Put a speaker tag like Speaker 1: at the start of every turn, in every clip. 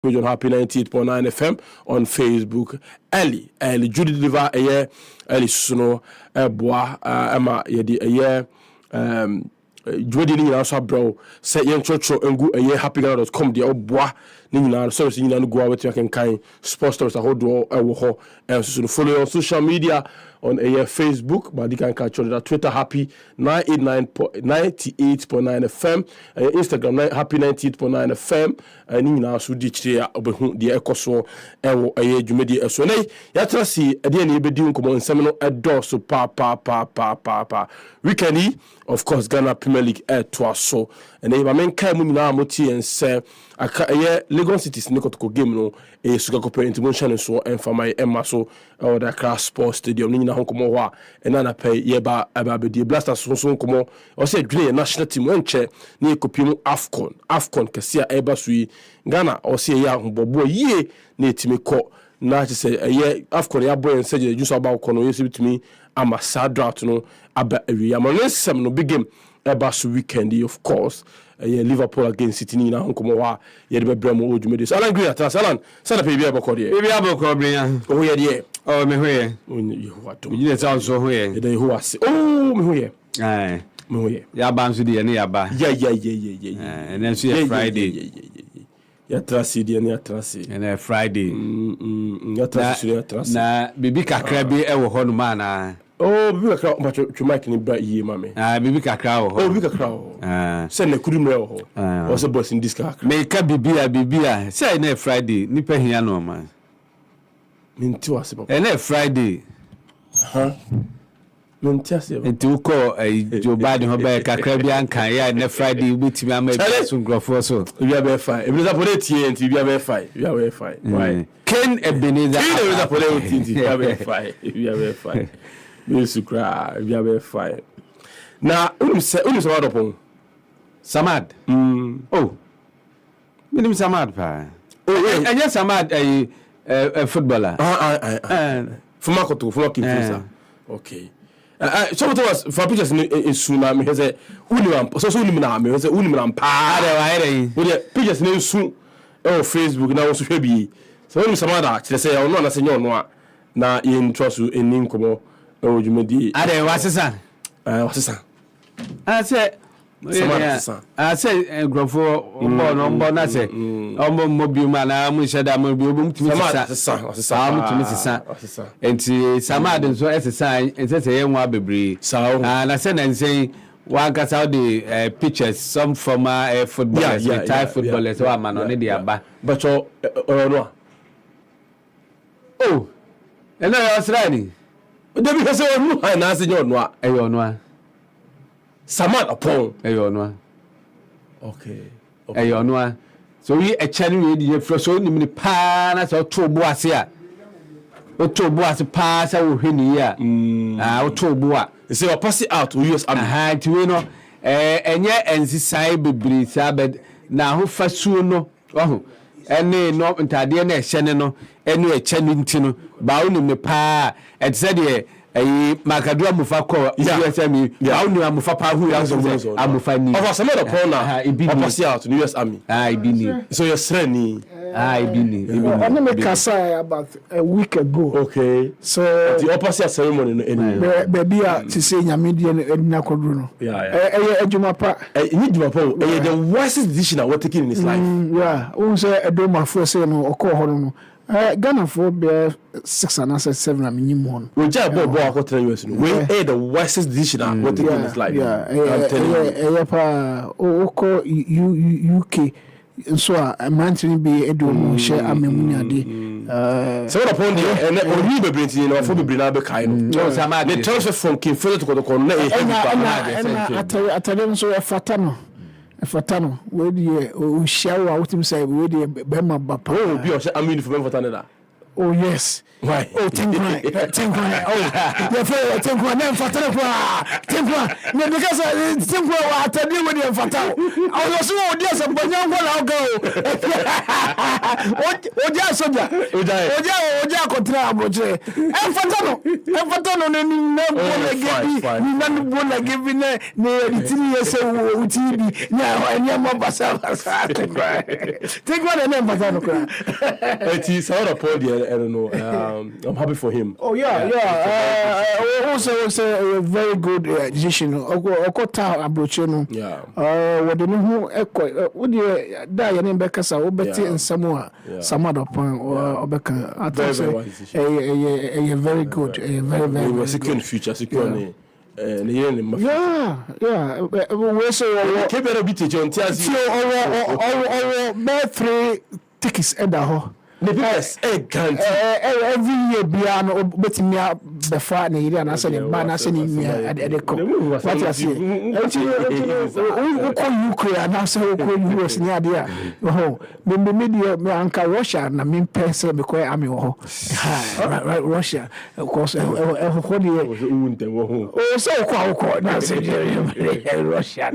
Speaker 1: page on Happy 98.9 FM on Facebook. Early Judy deliver a year early suno boa Emma yedi a year Judy ni also bro say yen chocho ngu a year happyghana.com de boa ni nyina so se nyina no go awet you can sports stores a hodo ewo ho so follow on social media on a Facebook, but you can catch on that Twitter Happy 98.9 FM, Instagram Happy 98.9 FM, and now so ditch the Ecoso a Jumedi Esone. Yatrasi, a dear neighbor doing come on seminal at door so pa. Weekend, of course, Ghana Premier League at so. And if I mean Kamuna Moti and say, a Lagos City's Nicotco game no, a Sugacope intervention and so, and for my Emma so, or the Class Sports Stadium, Nina Honkomoa, and Nana Pay, Yeba, Ababedi, Blasters, so Komo, or say, Green national team, one chair, near Copium Afcon, Cassia Ebasui, Ghana, or say, young Bobo, ye, near Timiko, not to say, a year Afcon, ya boy, and said, you just about Kono, you to me, I'm a sad drought, no, about every year. I'm no big game. Ebasu weekend, of course. Liverpool against City ni na honkomo wa ye de bremo odwumede so Alan Green atras Alan sana pe bia bokọ de bia bokọ bria o ye de o me hoye Yehowa to you sound so hoye de Yehowa se o me hoye me hoye ya ba nso de ne ya ba and then see Friday ya trasi de ne atrasi and Friday ya trasi atrasi na bibi kakra bi e wo ho no ma na oh, bibi kakra to Mike ni bra yi mame. Bibi kakra ho. Oh, bibi kakra ho. Say na kudumre ho. O se boss in this kakra. Me ka bibia. Say na Friday, ni pe hia no man. Minti wase papa. Na Friday. Minti ase. Enti ko Joe Biden ho ba kakra bi ankan ya na Friday bitimi ama bi so grofo so. Bia be fine. E bi za pole tie enti bia be fine. Bia be fine. Right. Ken Ebenezer. Ken be za pole enti bia be fine. Bia be fine. Yes, cry. We are very fine. Now, Samad. Samad. Oh, me Samad pa. Oh, and yes, Samad a footballer. For Marco, okay. So what was for pictures in Tsunami? He said, "Uniram." So Uniram. He said, "Uniram." Pictures in Sun. Oh, Facebook now also be. So when Samad, they say, "Oh no, na senyor no." Na in trust you in Ninkomo. Oh, you made it. What's the son? I said, Grofo, I say, Mobile man, I'm sure that I'm able to and Samad so as a sign, and says a young Wabby. So, and I said, and say, one got out the pictures, some former footballers, retired footballers, one man on the but oh, and I was riding. Debi kase onu na ase nyo no a eyo no a Samad upon eyo no a okay eyo no a so we e chani we di fro so ni pa na so to bo ase a o to bo ase pa sa wo hwani a o to bo a say o pass it out we use am ti we no enye ensisai bebri sa bed na ho fasu no oho ene no ntade na ehye no enu eche no ntino ba unu me pa et said ye makadu amufa ko USM ba unu amufa pa hu ya amufa ni of some other corner opposite out to US Army ibini so your strani ibini I me kasa about a week ago okay so the opposite ceremony no baby to say nyamede na kodru no ejuma pa ni juma pa the worst decision what taking in his life yeah won say edoma for say no okọ no Ghana for be 6 and 7 I mean one. We just Boakwa to US. We the worst decision what taking in his life. Yeah, I'm telling you. UK so a man to be a do share amemunyade so upon the and we be bring no for be bring na be kai no Samad the transfer from King Philip to the na atare so fatano we dey o shawo what him say we dey be ma bapa oh bi o say amini for fatano da
Speaker 2: Oh yes.
Speaker 1: Why?
Speaker 2: Oh, Tinkwa. Oh, your favorite Tinkwa. Name Fatara. Tinkwa. Because Tinkwa was attending with your Fatao. I was so dear, some Banyan will go. Oja Soja. Oja Contra Boje. And Fatano, none will give me near the 3 years old TV. Now, and your mother. Take one and then Fatano.
Speaker 1: It is out of Podium, I don't know. I'm happy for him.
Speaker 2: Oh yeah. Also, it's a very good decision. Okota Abrocheno.
Speaker 1: Yeah.
Speaker 2: What the new echo? Would you die in Becca? Betty and Samoa, some other point or Becca. I think a very good, a very
Speaker 1: secure future, secure.
Speaker 2: Yeah. We so
Speaker 1: keep it a bit John Tias.
Speaker 2: Or 3 tickets at the hall.
Speaker 1: Yes,
Speaker 2: every year piano betting me up the fat and I said man I said at the what I say Ukraine now so US near there oh maybe media me uncle Russia and I mean person because I'm Russia of course oh so now say Russia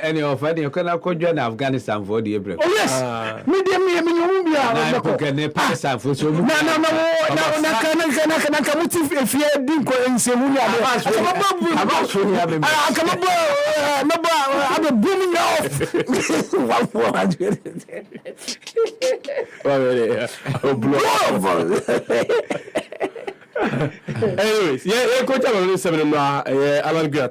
Speaker 3: any of any can I go join Afghanistan for the break.
Speaker 2: Oh yes media me
Speaker 3: No.
Speaker 1: Anyways, coach I'm 7 Alan Gray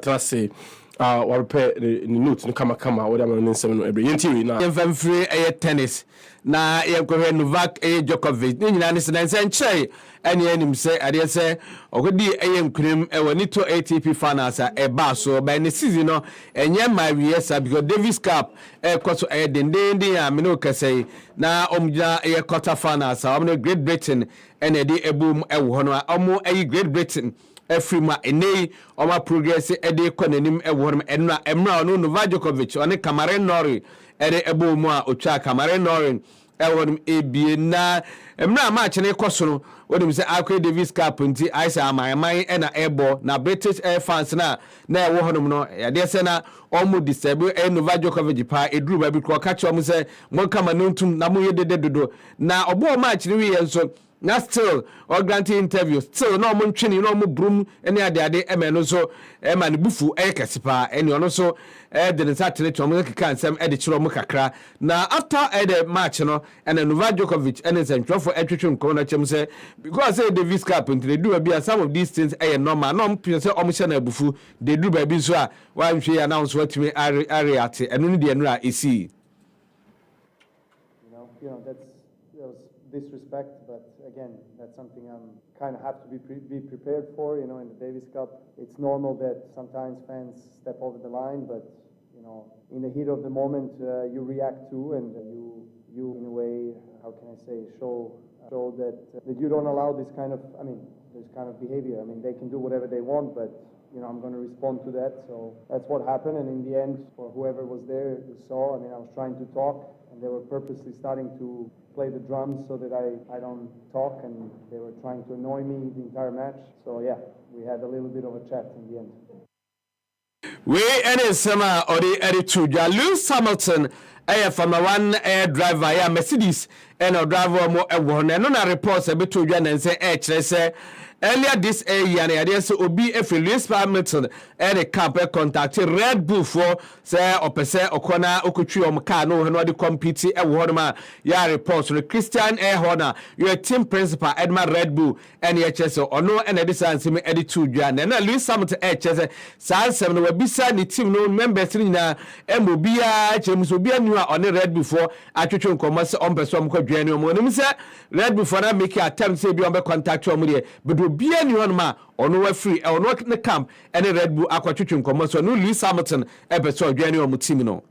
Speaker 1: or repair the notes no kama what I'm 7 every interview now.
Speaker 3: Free tennis. Na yekwe Novak Djokovic ni nyina ne sense nche ene anim se ade se ogodi nkunim woni to ATP finals e ba so ba ne season no enye mawie sa because Davis Cup kwaso dendende ya me no kase na omgina quarter finals omno Great Britain ene de ebum ewo ho no omo Great Britain Efrima enei oma progress ede konanim ewo ho no emra no Novak Djokovic one Cameron Norrie ere ebo mu a otwa Cameron Norrie ewon ebie na emra match ne koso no wodum se Akwa Davis Cup nti aisa amaman na ebo na British Air fans na ewo honum no yade se na omu disable Novak Djokovic pa eduru ba bi ko ka che omu se mon kama nontum na mo yedede dodo na obo match ne wi enso na still or granting interview still no mo ntwene no mo brum ene ade emeno so ma ne bufu kesipa ene ono so de ne satene to mo keka nsem de kiro mo kakra na after the match no ene Novak Djokovic ene sentwofo etwetwe nko na chem se because Davis Cup they do be some of these things normal no mo say omo hye na bufu they do ba bi so a wa nhwe announce what me react eno ne de enura esi
Speaker 4: that's disrespect, but again, that's something I'm kind of have to be prepared for. In the Davis Cup, it's normal that sometimes fans step over the line, but in the heat of the moment, you react to, and you in a way, how can I say, show that you don't allow this kind of behavior. They can do whatever they want, but I'm going to respond to that. So that's what happened, and in the end, for whoever was there, you saw. I was trying to talk, and they were purposely starting to play the drums so that I don't talk, and they were trying to annoy me the entire match. So yeah, we had a little bit of a chat in the end.
Speaker 3: We any summer or the attitude. Lewis Hamilton, Formula 1 driver, Mercedes, and a driver more one. And no reports a bit to you and say, earlier this year, so Obi Lewis Hamilton and a camp contacted Red Bull for say or per se or corner Okuchi or Mcano and what the compete a waterman. Ya reports to the Christian Horner, your team principal Edmund Red Bull and HSO or no and distance me attitude. And then Lewis Hamilton HS San 7 will be signed the team no members in Mbia James will be a new on the Red Bull for Attrition Commerce on Person Quadrian. When say Red Bull for that make attempt to be on the contact but be anyone ma or no free or not in the camp and a Red Bull aquatutun commerce or no Lewis Hamilton episode January Mutimino.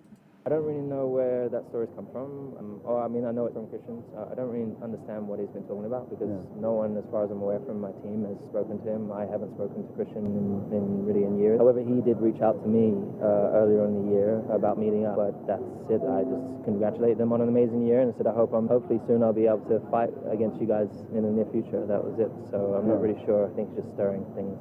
Speaker 5: I don't really know where that story's come from. I mean, I know it's from Christians. I don't really understand what he's been talking about because no one, as far as I'm aware from my team, has spoken to him. I haven't spoken to Christian in years. However, he did reach out to me earlier in the year about meeting up, but that's it. I just congratulated them on an amazing year and said hopefully soon I'll be able to fight against you guys in the near future. That was it. So I'm not really sure. I think it's just stirring things.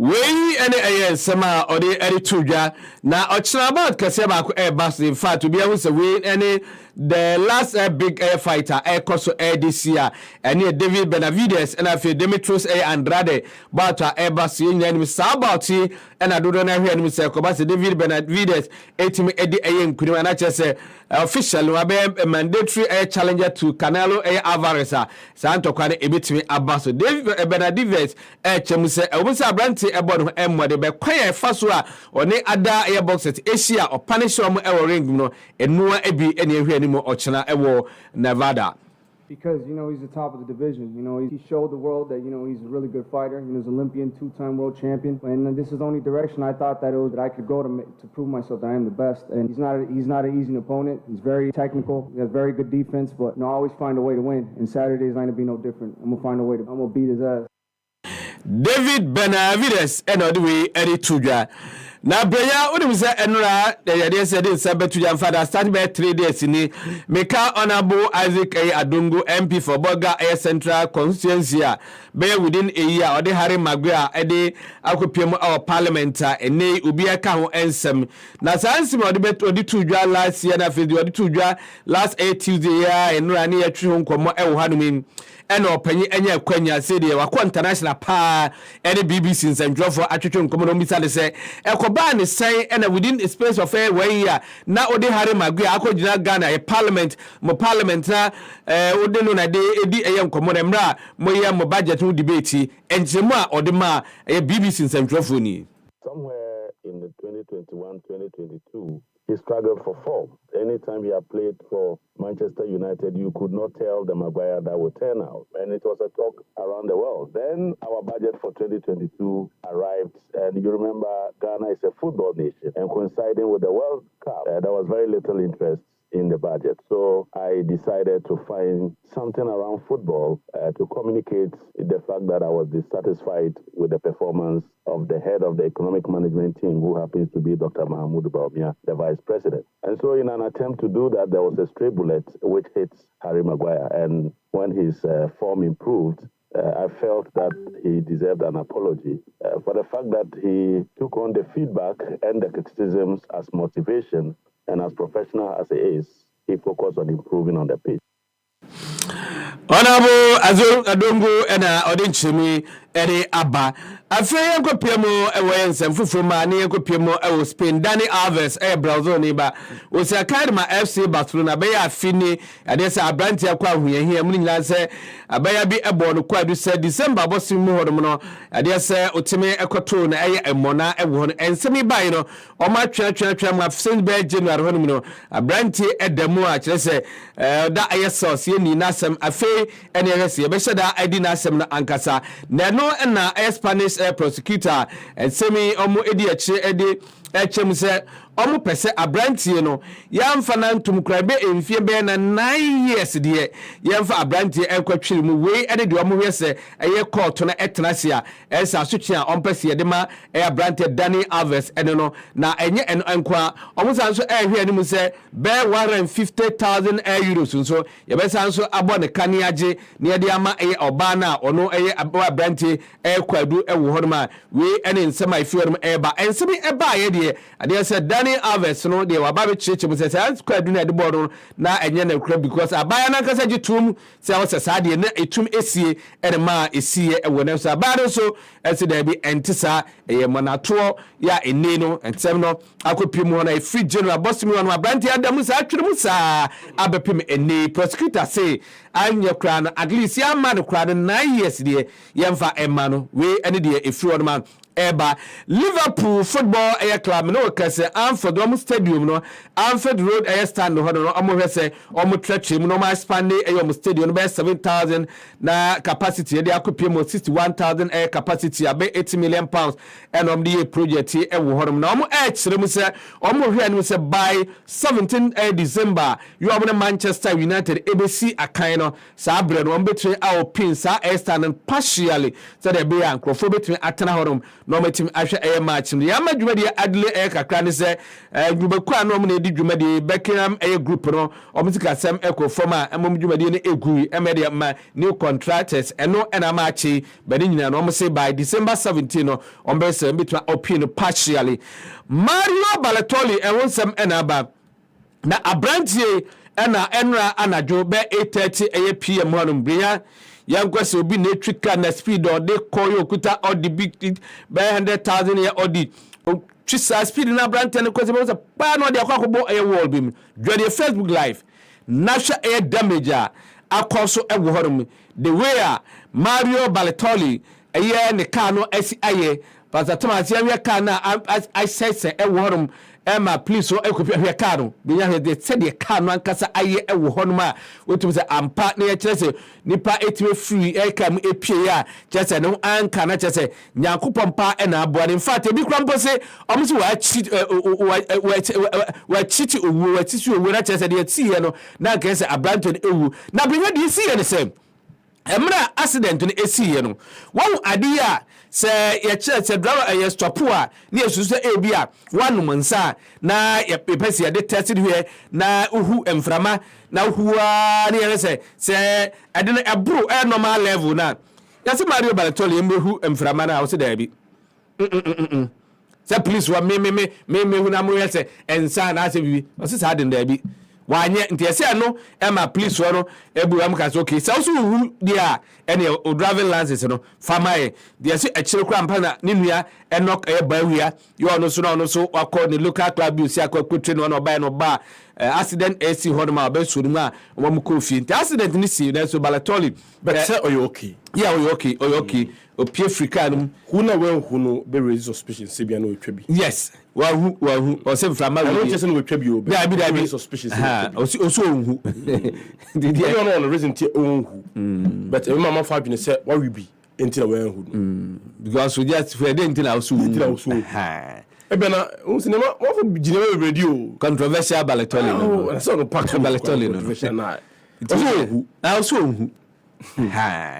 Speaker 3: Wey any sema odi eri tudwa na ochira about kase ba ko bas in fact to be able to win any the last big fighter koso this year any David Benavides and afi Demetrius Andrade but bas yin ni sa about and adodo na hwe ni se ko bas David Benavides etimi edi nkunim na chese official wa be mandatory challenger to Canelo Alvarez sa antokwa na ebetimi abaso David Benavides chemuse obusa branti ebo no emode be kwan fa so a one ada air boxet Asia o punish am e ring no enua ebi ene ehwe ni mo ochina ewo Nevada.
Speaker 6: Because, he's the top of the division. He showed the world that, he's a really good fighter. He was Olympian, 2-time world champion. And this is the only direction I thought that I could go to prove myself that I am the best. And he's not an easy opponent. He's very technical. He has very good defense. But, I always find a way to win. And Saturday's not going to be no different. I'm going to find a way I'm going to beat his ass.
Speaker 3: David Benavides anyway eri tudwa na breya onimse enura dey said in sabetu jam father start by 3 days ni meka honorable Isaac Adungu MP for Boga Central constituency be within a year or the Harry Maguire ede akopiem our parliament ene obi aka ho ensem na sansim odi bet odi tudwa last year na fedi odi tudwa last 8 Tuesday ya enura ne yatwi ho nkomo e wo hanumin eno opanyi enya kwanya se de wakọ international pa ene BBC nsandrofo atwetwe nkomo no misale se ekoba ne sen ena within a space of 1 year na odi Harry Maguire akogina Ghana e parliament na odi no na de edi eye nkomo na mra mo ye mo budget no debate enjemu a odi ma BBC nsandrofo ni
Speaker 7: somewhere in the 2021-2022 he struggled for form. Anytime he had played for Manchester United, you could not tell the Maguire that would turn out. And it was a talk around the world. Then our budget for 2022 arrived. And you remember, Ghana is a football nation. And coinciding with the World Cup, there was very little interest in the budget. So I decided to find something around football to communicate the fact that I was dissatisfied with the performance of the head of the economic management team, who happens to be Dr. Mahmoud Baumia, the vice president. And so in an attempt to do that, there was a stray bullet which hit Harry Maguire. And when his form improved, I felt that he deserved an apology for the fact that he took on the feedback and the criticisms as motivation. And as professional as he is, he focused on improving on the pitch.
Speaker 3: Honorable Adungu and Odinchimi eri aba afei enkopiemo ewe nsem ma ne enkopiemo ewo Spain Dani Alves Brazil ni ba o se Academy FC Barcelona be ya fini ade se abranti akwa huye mu nyina se abaya bi ebo no kwadu se December bosim mu hodom no ade se otime ekoto na eye emona ewo no ensemi bai no o ma twa ma afsen be January hodom no abranti edamu a kire se da aye sauce ye ni nasem afei ene yesi be sheda adi nasem no ankasa na no na Spanish prosecutor and semi omo edi edi echem se omo pese abrantie no yamfa na ntum krabe emfie be na 9 years de yamfa abrantie enkwatwiri mu we ede de omo hwese eye court na etenasia esa asotwe a ompese de ma abrantie Dani Alves ene no na enye enkwa omo sanso ehwe ani mu se be 150,000 euros nso ye be sanso abo ne kaniaje ne de ama eye oba na ono eye abrantie kwadu ewo hodoma we ene nsema ifiodom eba ensemi eba ye de ade se Dani Alves no de wa ba be cheche mu se kwadu na de bodo na enye na kura because abaya na kasa gitum se wo se sade na etum esie ene ma esie ewo na so abaya so ese da bi entisa eye monato ya eni no ensem no akopimu na free general boss mi no abranti adamu sa atwere mu sa abepim eni prosecutor say anya kura na at least ya man kura na 9 years de yemfa emma no we ene de efri odman eba Liverpool football air club no kase Anfield stadium no Anfield road air stand no no hwese trachim no ma expand air stadium by 7,000 na capacity dey akopie mo 61,000 air capacity abe 80 million pounds and the project e wo honom na kire mu se hwe anu se by 17 December you are Manchester United ABC akan no sa abre no betwe our pin sa air stand partially so there be an crofo betwe atena honom no matim ahwe air match no ya madwumadi adle air kakra ne se dwubaku anom na edi dwumadi Beckham air group no omutika sem ekofom a emom dwumadi ne egu emede ma new contractors eno ena matchi bani nyina no say by December 17 no ombese betwe opin partially Mario Balotelli ewonsem enaba na abrantie ena enra anajo be 8:30 PM honum bria yankwase obi na twika na speed or de koyo okuta or the big be 100,000 year or the twisa speed na abrantie ne kwase be pa no de akwakobo wall bim dwede Facebook live nasha air damage akoso ewo honum the way Mario Balotelli ne car no asi aye Pastor Thomas ya car na I say ewo honum Emma please so ekopia car no be ya de said the car no ankasa aye ewo honum a wetum say ampa na ya kire say nipa etime free ekam epie ya kire say no anka na kire say nyankopon pa na abo in fact ebi krampo say omusi wa cheat owu wa tisi owu na kire say de ti ye no na kire say Abranton ewu na benya de si ye ne say emra accident no esi ye no won ade a se ye kire se driver ye stop a na yesusu ebi a wanum nsa na ye pepesi ye de tested here na uhu emframa na uhuwa na ye se ade no ebro normal level na yase Mario Balotelli embehu emframa na wo se da bi se please wa me hu na mo yese ensa na ase bibi o se sa de da bi wanye ntiyese no ema police no ebu am ka so okay so hu dia ene o driving license no famae dia se akire kra mpa na ne nua enok e bawia yo no so akọ ne local club bi si akọ kwetwe no na ba no ba accident AC hodma ba so mu a mo ko fi accident ni si na so Balotelli
Speaker 1: but say oyo okay
Speaker 3: yeah oyo okay opie Africa no
Speaker 1: hu na we hu no be raise suspicion se bia no otwa bi
Speaker 3: yes wahu o se frama
Speaker 1: we no just no otwa bi o
Speaker 3: be
Speaker 1: suspicious
Speaker 3: oso onhu
Speaker 1: did you know on reason ti onhu but e mama fa adwene se wa we bi enti na we hu
Speaker 3: because we just for dey enti na oso
Speaker 1: ebe na cinema what for jinema we radio
Speaker 3: controversial Balotelli
Speaker 1: no na so no pack
Speaker 3: Balotelli no oso onhu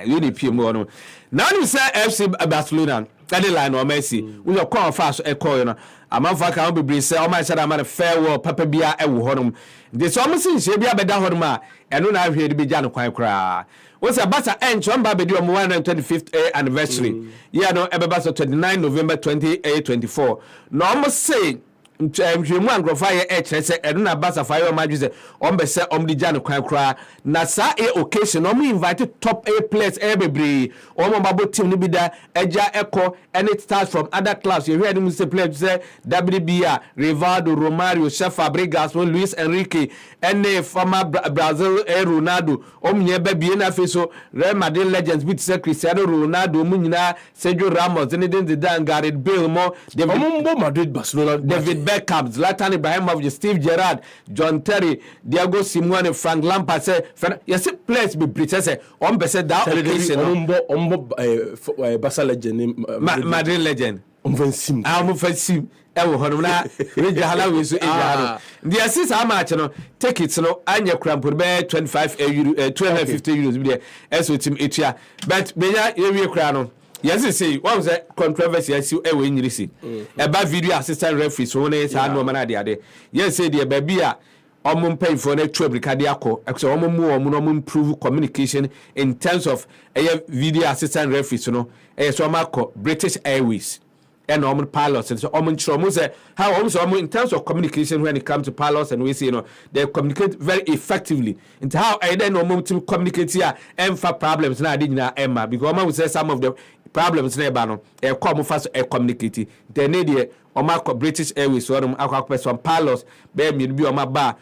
Speaker 3: you dey pm no now you say FC Barcelona that line or Messi we your call fast e call you know amanfa ka bebre say o ma shada ma farewell papa bia e wo honum de so mo sin she bia beda honum a eno na ahwe de be ja no kwan kra we say Barca encho mba be di o 125th anniversary yeah no e be Barca 29 November 2024 no mo say nhwemu angrofa ye kire se eno na Barca fa ye o ma dwese o mbe se o mdi ja no kwan kra na sa occasion o mo invite top players bebre o mo babo team ni bi da eja eko and it starts from other clubs you hear them say players say WBA Rivaldo Romario Fabregas Luis Enrique and former Brazil Ronaldo o mnye ba bie na feso Real Madrid legends bit say Cristiano Ronaldo mu nyina Sergio Ramos Zinedine Zidane Gareth Bale mo
Speaker 1: Madrid Barcelona
Speaker 3: David Beckham Zlatan Ibrahimovic Steve Gerrard John Terry Diego Simeone Frank Lampard say yes players be British say on be say that occasion
Speaker 1: Barca legend
Speaker 3: Madrid legend
Speaker 1: Umfansim
Speaker 3: ewo hono na reja halawe so eja the assist how much no tickets no anya krampo be 25 euro 250 euros bi there so team etua but benya yewie kra no yes say what was that controversy as you ewe nyiri si eba video assistant referee so na sa no mana de yes say the baby a omum pay for na twabirika de akọ so omum no improve communication in terms of video assistant referee so no so makọ British Airways and normal pilots and so say how in terms of communication when it comes to pilots and we see they communicate very effectively into how I then normal to communicate here and for problems now did na Emma because we say some of the problems never no come fast communicate they need British Airways or some pilots be me be ba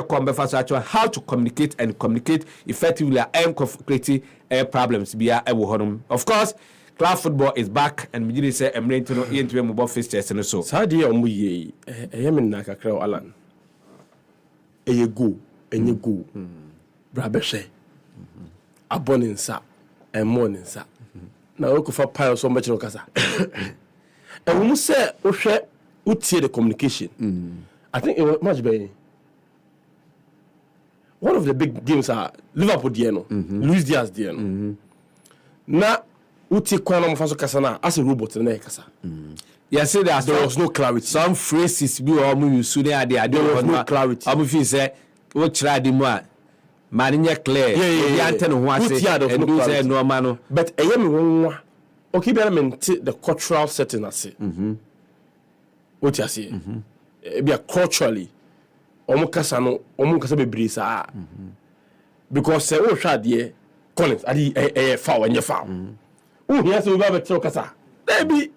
Speaker 3: come fast actually how to communicate and communicate effectively and create problems be of course club football is back and me say emre to no into mobile fixtures no so
Speaker 1: Sadia omu ye eyem na kakra Alan eye go enye go bra be hwe aboninsa emoninsa na okufa pile so much no kasa e wo mu say wo hwe utie the communication I think it was much better. One of the big games are Liverpool Dieno, Luis Diaz Dieno. Na uti kwa na mfaso kasa na as a robot na kasa.
Speaker 3: Yes, there was no clarity. Some phrases be or mu use there was no clarity. Abu fi say what try the more man clear.
Speaker 1: Yeah.
Speaker 3: Ho ase and do say no man no.
Speaker 1: But eyemi wonwa. Okay, be maintain the cultural setting ase. What you say? Be culturally omo kasa bebre sa because say o hwa de Collins adi foul enye foul o hia say we ba betre kasa debi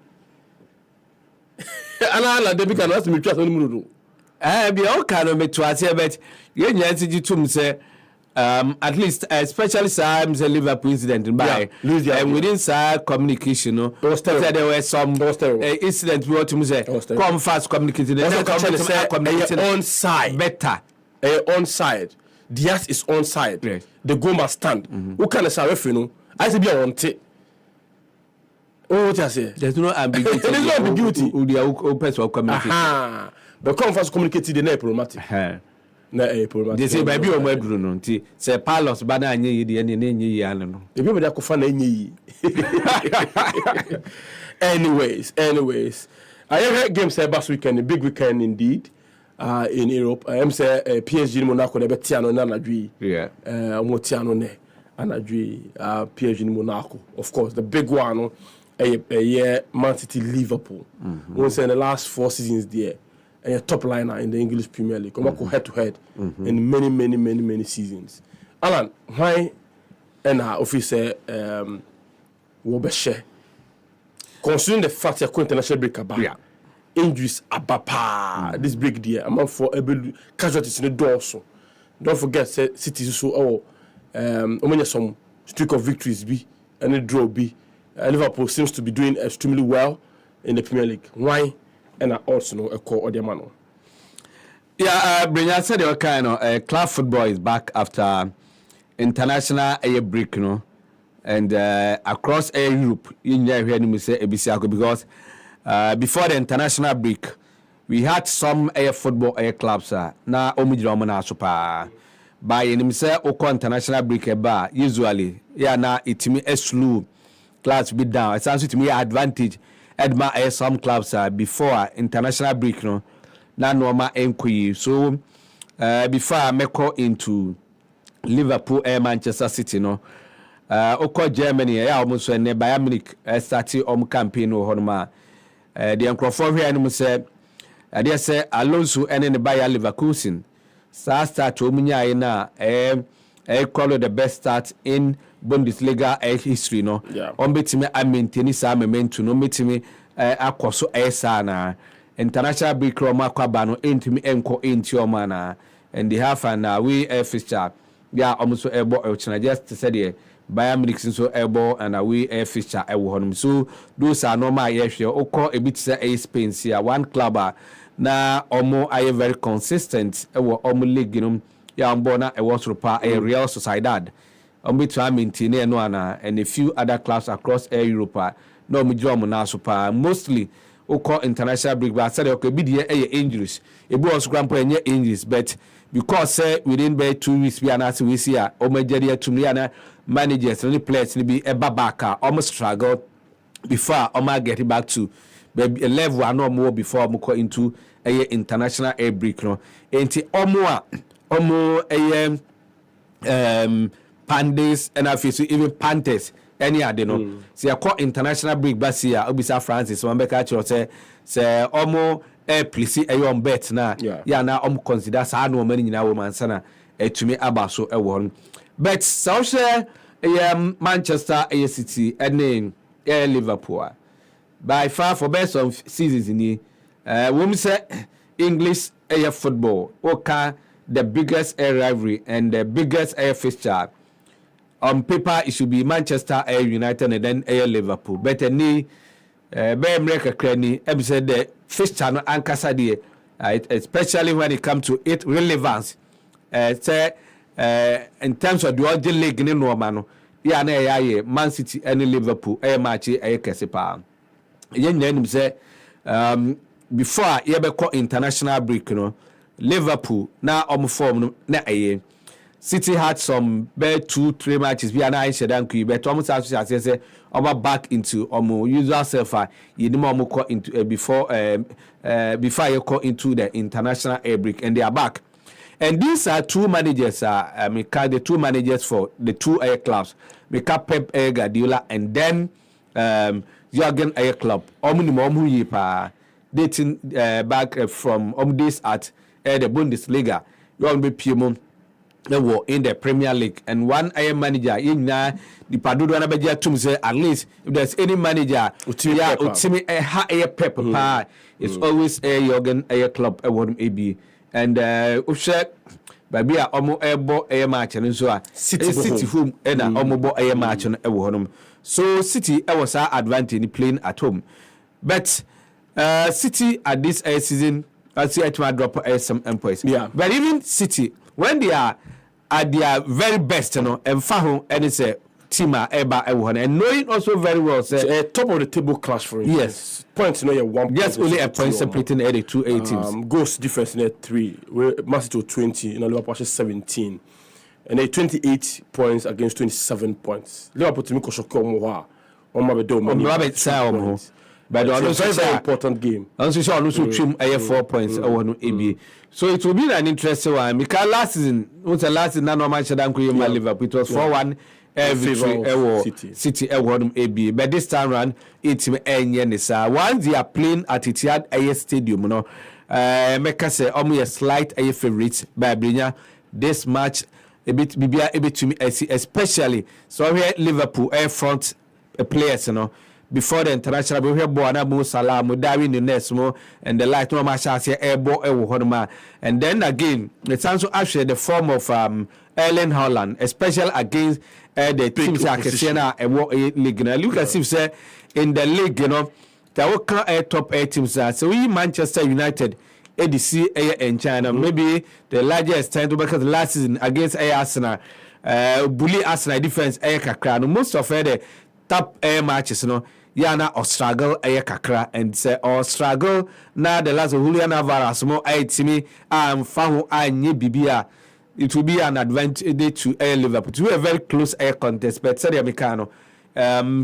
Speaker 1: ana debi kan ask me twa so mu do
Speaker 3: Be all kind of metuatia, but you need to say, at least, especially some Liverpool incident by within side communication. No, there were some incidents we want to say. Come fast communicating.
Speaker 1: On side better. On side. Diaz is on side. Yes. The goal must stand. Who can say referee? No, I say be on it. Oh, what I say?
Speaker 3: There's no ambiguity.
Speaker 1: There's no ambiguity.
Speaker 3: Who the open to communicate.
Speaker 1: But come fast communicate the problematic.
Speaker 3: They say baby o mo aduru no nti say Palos ba na anye yi de ne nye yi an no.
Speaker 1: E bi me da kofa na anye yi. Anyways. I heard games last weekend, a big weekend indeed. In Europe, I'm say PSG Monaco de betiano na nadwi. Yeah. Motiano ne anadwi PSG Monaco. Of course, the big one Man City Liverpool. We say in the last 4 seasons there. A top liner in the English Premier League. Come head to head in many seasons. Alan, why and our officer Wobeshe considering the fact that international break about injuries abapa this break there amount for casualties in the door also. Don't forget City so some streak of victories be and a draw be. Liverpool seems to be doing extremely well in the Premier League. Why? And I also know a call or the man.
Speaker 3: Yeah, Brian said the kind of club football is back after international break, you know, and across Europe, in here we say ABC because before the international break, we had some football clubs na omujira na super by any say oko international break bar usually na itimi slow class be down. It's also to me advantage. Edma some clubs before international break no na normal enquiry so before I make into Liverpool Manchester City no oko Germany almost when Bayern Munich started campaign no honma the Encrofor here no say they say Alonso and the Bayer Leverkusen start omunya na call the best start in Bundesliga history no on betimi I maintain sa momentum no betimi akoso na international break Roma kwaba no entimi enko entioma na and they have an we fixture almost ebo just said here Bayern Munich so ebo and we fixture ewo honum so those are normal yehwe okọ a bit say Spain here one club na omo are very consistent ewo omo league no mbona e was Real Sociedad to maintain no and a few other clubs across Europe no mujom na super mostly oko international break but said okay be the injuries e be also grandpa injuries but because within by 2 weeks we are not we see o major to me and managers and players be e babaka almost struggle before o get back to a level and no more before we go into international break no enti omo Pandas and I feel even Panthers any other no. See I call international break but here Obisa Francis one back at you say omo please on bet na na consider sa no many na woman sana to me abaso e but so share Manchester City and Liverpool by far for best of seasons in we say English football okay the biggest rivalry and the biggest fixture on paper it should be Manchester United and then Liverpool. But any America Cranny, said the fish channel and Casadie, especially when it comes to its relevance. Say in terms of the old league in Romano, Man City and Liverpool, match Cassipa. Yen say before you ever call international break, Liverpool now form na City had some 2-3 matches. We are now in but almost as say back into usual self. You know into before you call into the international air break, and they are back. And these are two managers. The two managers for the two air clubs. Pep Guardiola and then Jurgen Air Club. Dating back from days at the Bundesliga. You will be Piemont. They were in the Premier League, and one air manager in the Padudu and Abaja say at least if there's any manager Utimi a Pep it's always a Jurgen Air Club award AB and Ushe Baby Omo Airbo Air match and so City home and Omobo Air match on a so City was our advantage in playing at home, but City at this season I see it might drop some employees. But even City when they are at their very best, and Fahu and it's a team and knowing also very well say
Speaker 1: top of the table clash for instance.
Speaker 3: Yes,
Speaker 1: points no one.
Speaker 3: Yes, only a point separating the two teams.
Speaker 1: Goals difference in 3. Man City 20, Liverpool 17, and 28 points against 27 points. Liverpool to me Koshoko
Speaker 3: but
Speaker 1: it's a very important game.
Speaker 3: Also, trim 4 points. So it will be an interesting one. Because last season, no match than Liverpool. It was 4-1 City AB. But this time round, it's once they are playing at Etihad Air Stadium, make us say a slight favorite by Brinya. This match a bit to me, especially so here Liverpool air front players, before the international we have Boana Mo Salah, Darwin Nunes and the light no match as air and then again it's also actually the form of Erling Haaland, especially against the teams like Siena and league. Now look as if say in the league, there will come top 8 teams. So we Manchester United ADC in China, maybe the largest time to because last season against Arsenal, bully Arsenal defense kakra. Most of the top air matches, Yana or struggle kakra and say or struggle now the last of Julian Alvarez more me fahu bibia. It will be an advantage to Air Liverpool. To a very close air contest, but Sadio Mikano,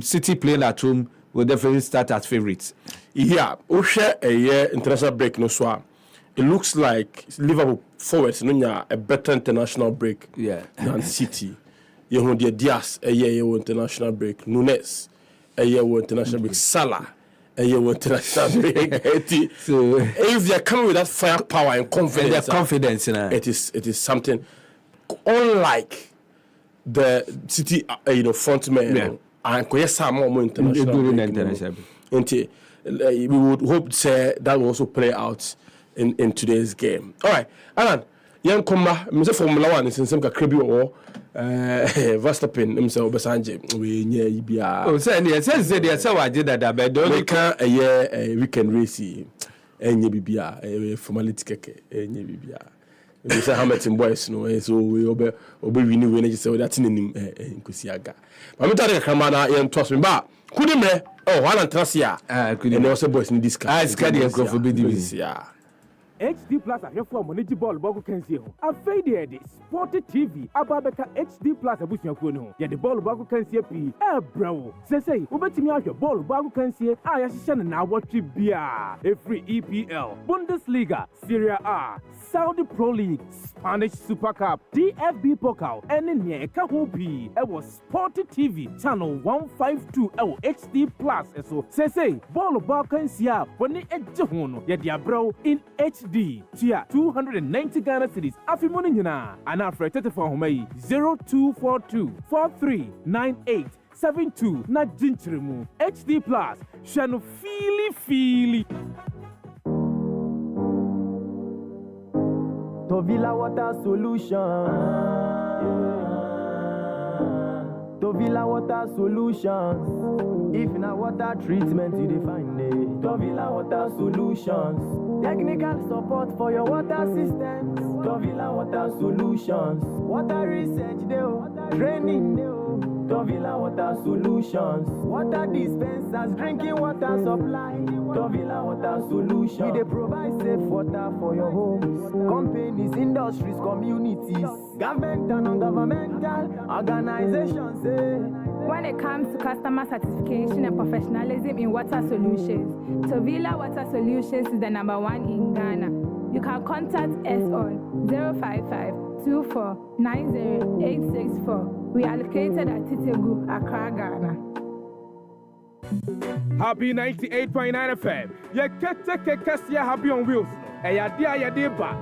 Speaker 3: City playing at home will definitely start as favorites.
Speaker 1: Yeah, Osha a year international break no swap. It looks like Liverpool forwards a better international break than City. You know the Diaz a year international break, Nunes a year international break, Salah a year international break. So if they are coming with that firepower and confidence, it is something unlike the City front men and more international. We would hope to that will also play out in today's game. All right, Alan, young comma, Mr. Formula 1 is in some Caribbean or Verstappen himself, Besanje. We near Ibia.
Speaker 3: Oh, say I did that, but don't
Speaker 1: make a year weekend race. Any Bibia, formality keke, any Bibia. We say Hamilton boys, so we obey renew when you say that's in Kusiaga. But I'm telling you, Kamana, young trust me, but couldn't me. Oh, one and Tracia. And also boys in this car.
Speaker 8: HD Plus ahwefo amonegi ball bogu kansie ho afei de de Sport TV ababeka HD Plus abusuafo no ho ye de ball bogu kansie pi brawo sesei obetimi ahwe ball bogu kansie a ya hye na awotwe bia every EPL Bundesliga Serie A Saudi Pro League Spanish Super Cup DFB Pokal ene ne eka ho bi e Sport TV channel 152 e HD Plus eso sesei ball bogu kansie a woni eje ho no ye de abrawo in HD Tia 290 Ghana cedis afimoni nyina ana afre 34 homai 0242 4398 72 na jinchiremu HD Plus shano fili
Speaker 9: Tovila Water Solution Tovilla Water Solutions. If na water treatment you define it, Tovilla Water Solutions. Technical support for your water systems, Tovilla Water Solutions. Water research deo, training deo, Tovilla Water Solutions. Water dispensers, drinking water supply, Tovilla Water Solutions. We dey provide safe water for your homes, companies, industries, communities, government and non-governmental organizations.
Speaker 10: When it comes to customer satisfaction and professionalism in water solutions, Tovilla Water Solutions is the #1 in Ghana. You can contact us on 055-2490-864. We are located at Titegu, Accra, Ghana.
Speaker 8: Happy 98.9 FM. Ya kete happy on wheels. Eya dia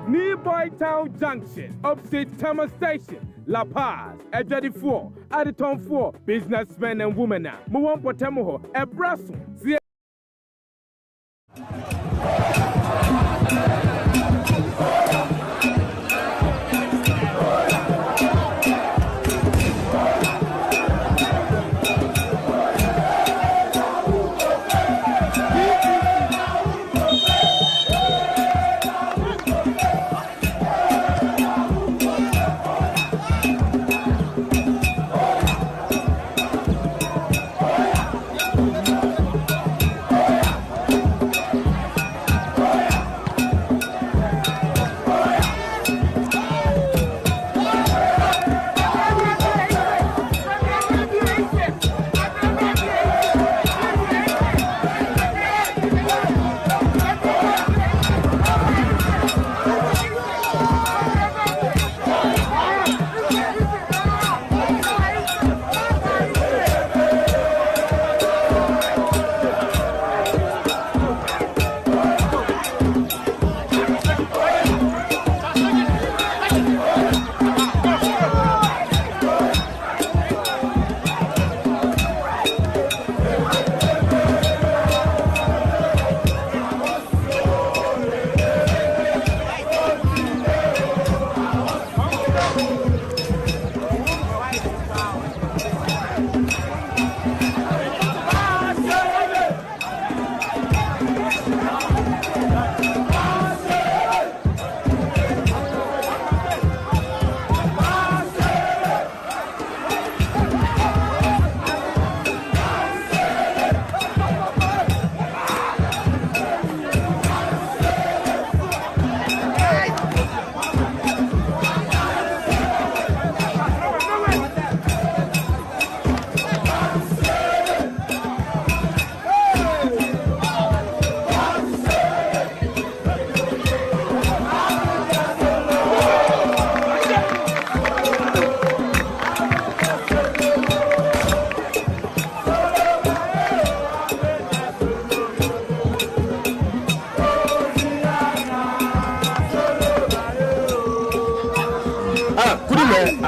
Speaker 8: New Boy Town Junction, Upstate Tama Station, La Paz, Ejadi 4, Aditon 4, businessmen and women. Muwan Potamoho, Ebraso.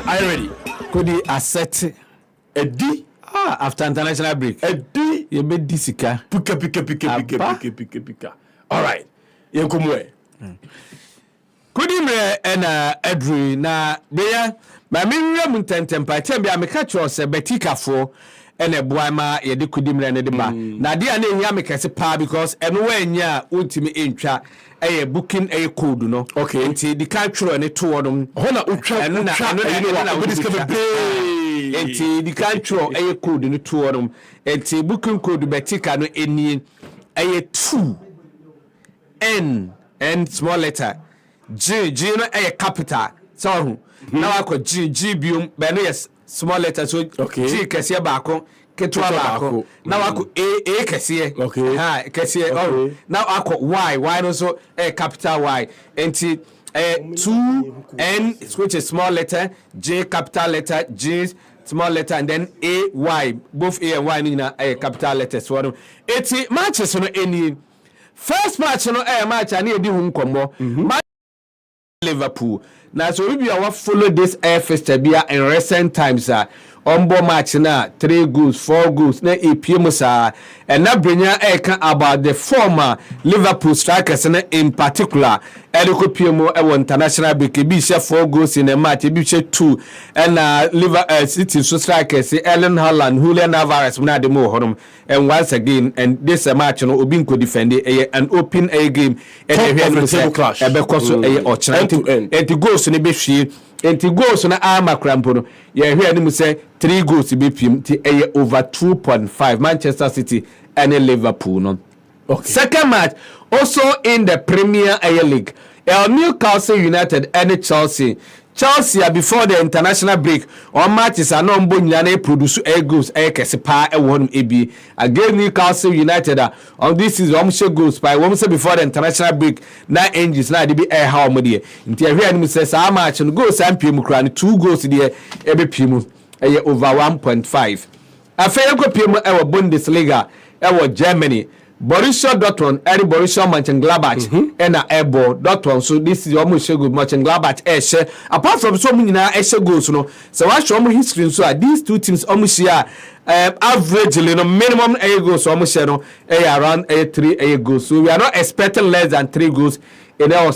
Speaker 1: Are you ready?
Speaker 3: Could he asset
Speaker 1: a D?
Speaker 3: After international break.
Speaker 1: A D?
Speaker 3: You be disika.
Speaker 1: Pika. All right. Yenkomwe.
Speaker 3: Could he me and Edri na beya my minimum tentem time be a catch us a betika for and a boima ye de kudimre ne de ba. Na dia na ehia me kese pa because anywhere nya ultimi entwa a booking a code no.
Speaker 1: Okay.
Speaker 3: Nti di catch ne to odum.
Speaker 1: Hona utwa we discover
Speaker 3: enti di catch a code ne to odum. Enti booking code betika no eni a 2 N small letter G no a capital so now I could G bium but yes small letter so
Speaker 1: okay.
Speaker 3: G kesiye baako ketwa baako now I could A kesiye
Speaker 1: okay
Speaker 3: ha kesiye oh now I could Y no so a capital Y enti 2 N which is small letter J capital letter G small letter and then A Y both A and Y in a capital letter so eti matches no any first match no match ani edi hu nkombo Liverpool now so we be our follow this festival in recent times ombo match na 3 goals 4 goals na epiem sa and na brenya about the former Liverpool strikers in particular Eriko Piemo international break bi share 4 goals in a match bi share 2 and Liverpool City strikers Erling Haaland Julian Alvarez na de mo honom and once again and this match no obi nko defend an open game and
Speaker 1: table clash
Speaker 3: because and goals ni be hwie enti goals na ama krampo no ye hwe ani mu say 3 goals be pim ti over 2.5 Manchester City and Liverpool no. Okay. Second match also in the Premier League Newcastle United and Chelsea before the international break on matches are no mbo nyane produce goals kese pa won ebi again Newcastle United on this is share goals by one say before the international break na engines na de be how mo de nti ahwe anim say sa match no goals ampiem kra no 2 goals de ebe piem over 1.5 afei ko piem Bundesliga Germany Borussia Dortmund, Borussia Mönchengladbach, and Ebo Dortmund. So this is almost a good Mönchengladbach. Apart from so many goals, no. So I show me history. So these two teams almost averagely minimum goals almost around 3 goals. So we are not expecting less than 3 goals in our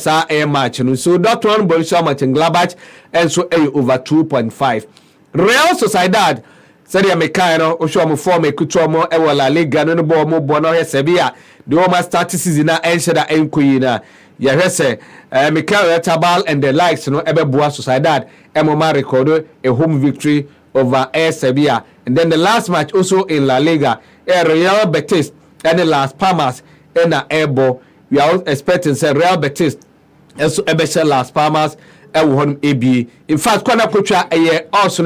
Speaker 3: match. So Dortmund, Borussia Mönchengladbach, and so over 2.5. Real Sociedad. Sadia Mekano, Oshomo form a kuchomo, La Liga, no bo mo bono Sevilla. The Roma start season na enshada enkuina. Yahese, Mekano Tabal and the likes, no Ebe Boa Sociedad, Emoma recorded a home victory over Sevilla. And then the last match also in La Liga, Real Betis and the Las Palmas and Ebo. We are expecting say Real Betis and so Ebe Las Palmas and AB. In fact, Kwana Kucha also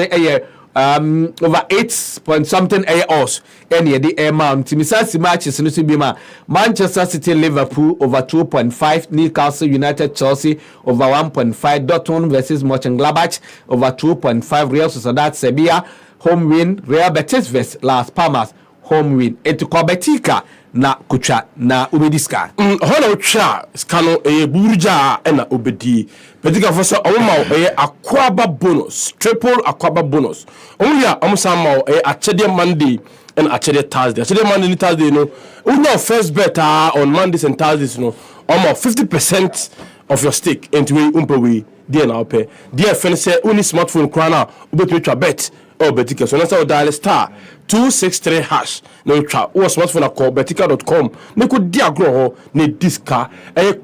Speaker 3: over 8 point something odds and the amount Timisasi matches no bima Manchester City Liverpool over 2.5 Newcastle United Chelsea over 1.5 Dortmund versus Mönchengladbach over 2.5 Real Sociedad Sevilla home win Real Betis versus Las Palmas home win Etikobetika na kucha na ubediska
Speaker 1: hono ucha skano burja na ubedi Betika fosa omma akwaba bonus triple akwaba bonus omya omsama achede Monday and achede Thursday Monday and Thursday no uno first bet on Mondays and Thursdays no almost 50% of your stake into we there na pay there fen say uni smartphone krana ubetwa bet or Betika so na say dial star 263 hash no twa o smartphone call betika.com ne ko di agro ho ne diska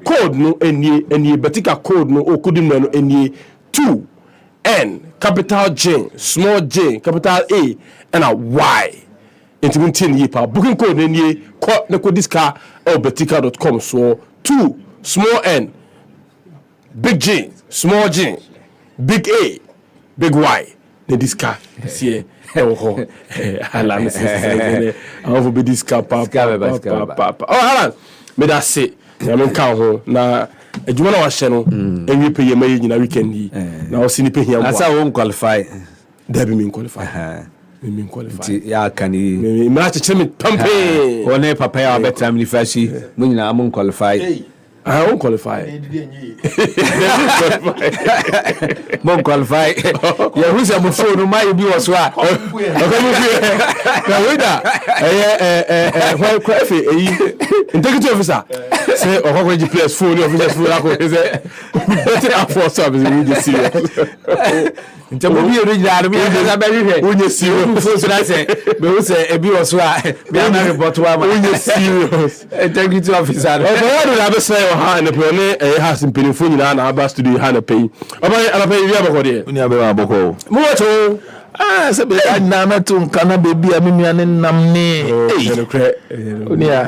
Speaker 1: code no enie Betika code no o kudim no enie 2N capital J small j capital A and a Y into 10 year pa booking code enie ne ko diska or betika.com so 2 small n big J small j big A big Y ne diska see Alan says I will be this cap oh Alan me that say I mean count ho na adwuma na wa hye no enwe peye mayi nyina weekend yi na o si ni peye am
Speaker 3: asa won qualify
Speaker 1: da be mean qualify me qualify
Speaker 3: ya kan
Speaker 1: me match cheme pampe
Speaker 3: one papa ya betam ni fashi mo nyina am qualify
Speaker 1: I won't qualify.
Speaker 3: Won't qualify. Yeah, who's a phone? My be was what? Okay, now wait that. Why coffee? Integrity officer. Say, oh, how would you place phone? Officer's phone. Is it? Better for service. We just see. Nti mo bi original me ya be hwe unye serious so that say be who say e bi was wa be na report wa ma
Speaker 1: unye serious
Speaker 3: integrity officer
Speaker 1: o bo na be say o ha na pe ne e ha simpinifo nyina na aba studio ha na pay oba ala pay wi abako de
Speaker 11: unya be wa abako
Speaker 1: mo to
Speaker 11: se be na na to kana baby a me nuane nam ni unya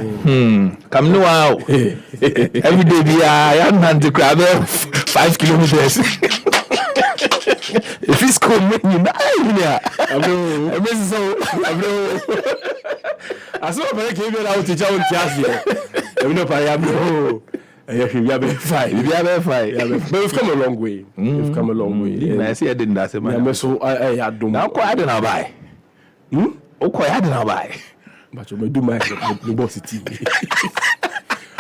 Speaker 11: kam no wow every day bi ya na de crab 5 kilometers. If it's cool, you know, I
Speaker 1: saw a very came out to John Tiasi. You know, I am but we've come a long way. We've come a long way.
Speaker 11: I see I didn't ask him.
Speaker 1: I had done
Speaker 11: now quite I buy. Oh, quite I didn't buy.
Speaker 1: But you may do my bossity.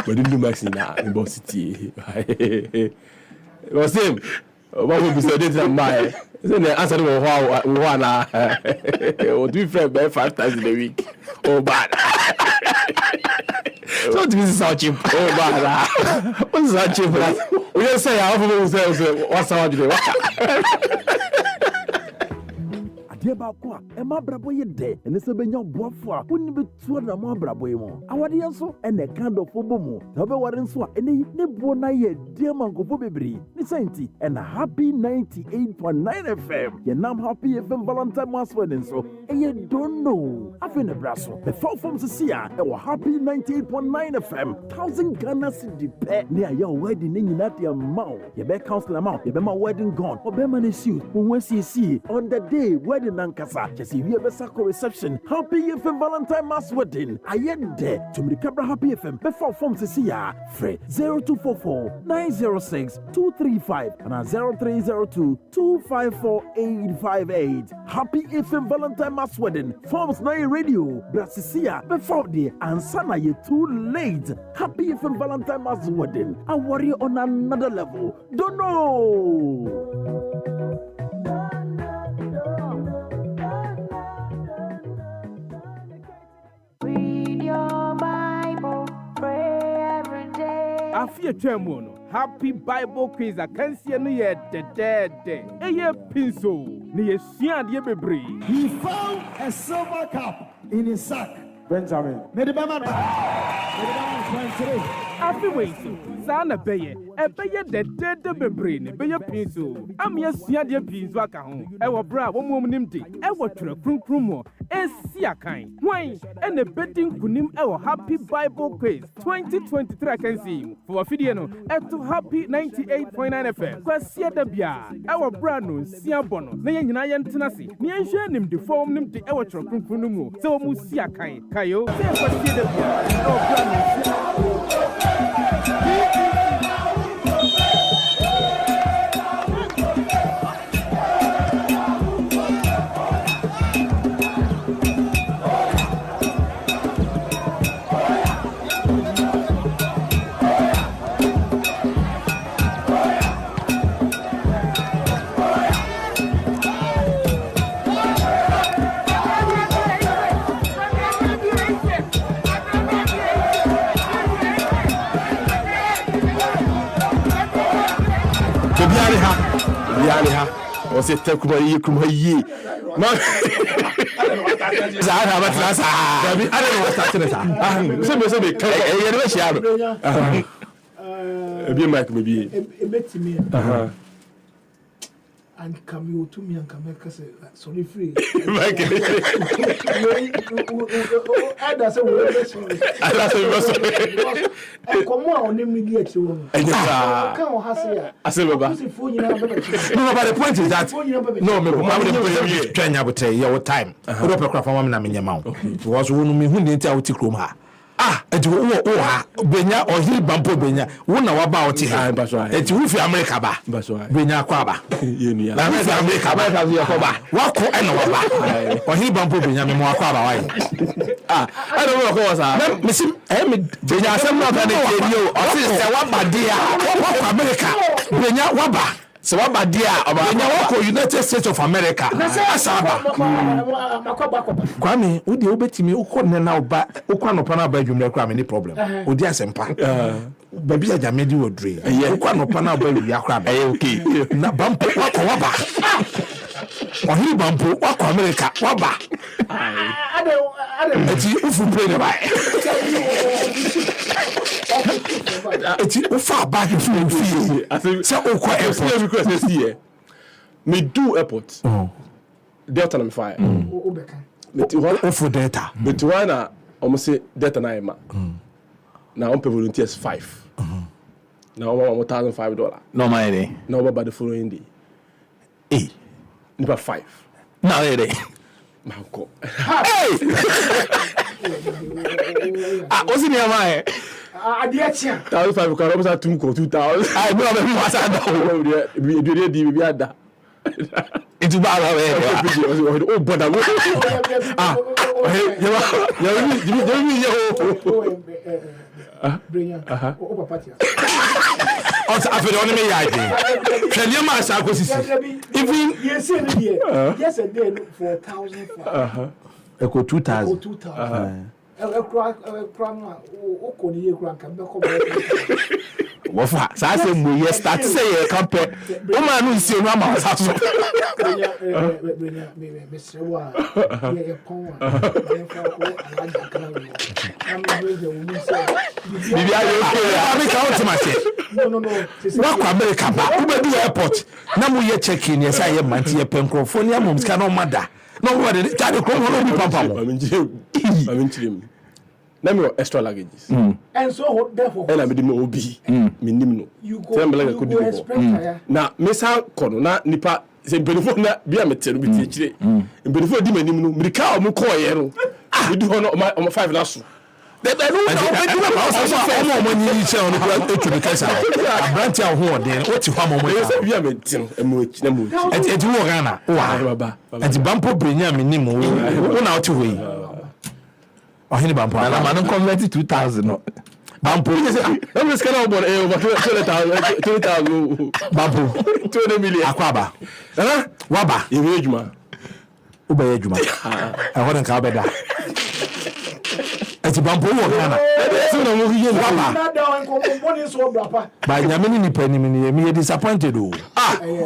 Speaker 1: But didn't do my bossity. What's him? What would be said in my? Isn't the answer to one? Or do you friend 5 times in a week? Oh, bad.
Speaker 11: So this is how cheap.
Speaker 1: Oh, bad. What's that cheap? We just say, I often say, what's our day?
Speaker 8: Dear Boakwa, Emma Brabo ye de, and it's a benya Boafo, wouldn't be 200 more Brabo. I want also, and a kind of Fobomo, Taba Warenswa, and a Nebona ye, dear Mango Bobebri, Nisanti, and a happy 98.9 FM. Ye nam happy FM Valentine Mass wedding, so, and ye don't know. I've been a brasso, the 4 forms to see ya, and happy 98.9 FM, 1,000 Ghana City pet near your wedding in your mouth. Ye be council amount, ye be my wedding gone, or be man is you, when we see on the day wedding. Nankasa, just if you have a sacco reception, Happy FM Valentine Mass wedding. I am there to make Cabra Happy FM before forms to see ya. Free 0244 906 235 and 0302 254 858. Happy FM Valentine Mass wedding. Forms 9 radio. Brasisia before the ansana ye too late. Happy FM Valentine Mass wedding. A warrior on another level. Don't know. Afia Tremono, Happy Bible Quiz, I can't see any yet the dead. A year pinso, near Sian Yebebre.
Speaker 12: He found a silver cup in his sack. Benjamin.
Speaker 8: After waiting, Sana Baye, a Baye the dead Bebre, Baye pinso. I'm yes, Sian Pinzwaka home. Our bra, one woman empty, our Krumo, and Siakai. Why? And the betting Kunim, our Happy Bible Quiz 2023. I can see for a video at Happy 98.9 FM. Kwasia Dabia, our brand, Siabono, Nayan Tenasi, Nyan him deform him to our Krumo, so Musiakai, Kayo, Kwasia Dabia, our brand.
Speaker 1: Or say, take ye, come ye. I don't know what's happening.
Speaker 2: And come you to me and come back and say, sorry, free. Come on, immediate you. I said, the
Speaker 11: point is that no, your time. Was me who didn't tell you. Eti benya ohiri bampo benya wona waba oti ha eti wu fi America ba benya kwa ba na me America ba yakoba wako ena waba ohiri bampo benya me mo akwa ba wai I don't know what was that me sim me benya asem no ka de kenyo o se waba dia wako America benya waba se waba dia benya wako United States of America asaba Kwame udi obetimi ukone na oba ukwa no pa na ba dwumre kwa me ni problem odi asempa baby ya jamedi wodre ukwa no pa na ba wi akra be okay na bampo wako waba ohiri bampo wako America waba eti ufu play the buy eti ufa back you feel say ukwa airport
Speaker 1: request here me do airport Delta na me fire
Speaker 11: for data
Speaker 1: but one almost say data na ema na on pay volunteers 5 na on $1,005
Speaker 11: no money
Speaker 1: na over the following day number 5
Speaker 11: now there
Speaker 1: Manko.
Speaker 11: Hey! What's in your mind?
Speaker 2: I did check.
Speaker 1: 1,500 can almost have 2,000.
Speaker 11: I know that we must have
Speaker 1: we do that.
Speaker 11: Into Baba.
Speaker 1: Oh, but I will.
Speaker 2: Bring your
Speaker 11: Also, after the only idea. Can you mass even
Speaker 2: yes, yes, a day for 1,000.
Speaker 11: Echo 2,000. Wafa, saa se mo ye start say ye compare. O ma no nsi onu ama sa so. Bibi ayo okay. America ultimate. No. Wa kwa America ba. U be do airport. Na mo ye check in ye say ye manti ye penkrofo ni amom ska no mada. No what dey tell the come no be pampa mo. I mean let me extra luggages.
Speaker 2: And so therefore
Speaker 1: and I made me obi minim no
Speaker 2: you go expect
Speaker 1: na mesa kono na nipa se benefo na bia metero bi tie kire benefo di manim no mirika o mo ko ye no we do no o 5 na so de be no o mo nyi che on ko etu be kasa abranti a ho odin o ti ho mo se bia metero emo na mo eti wo Ghana wa baba eti bampo brenya minim wo na o ti ho yi Ohini Bampo.
Speaker 11: Na man convert 2,000 no.
Speaker 1: Bampo. I'm just kind of about over 20,000. Bampo. 20 million.
Speaker 11: Akwaba. Waba.
Speaker 1: Iwe ejuma.
Speaker 11: Ube ejuma. Ehon nka obeda. Eti Bampo wo Ghana.
Speaker 1: So na mo hiye
Speaker 2: Waba. Na da wan ko boni so brapa.
Speaker 11: Ba nyame ni pa ni me disappointed o.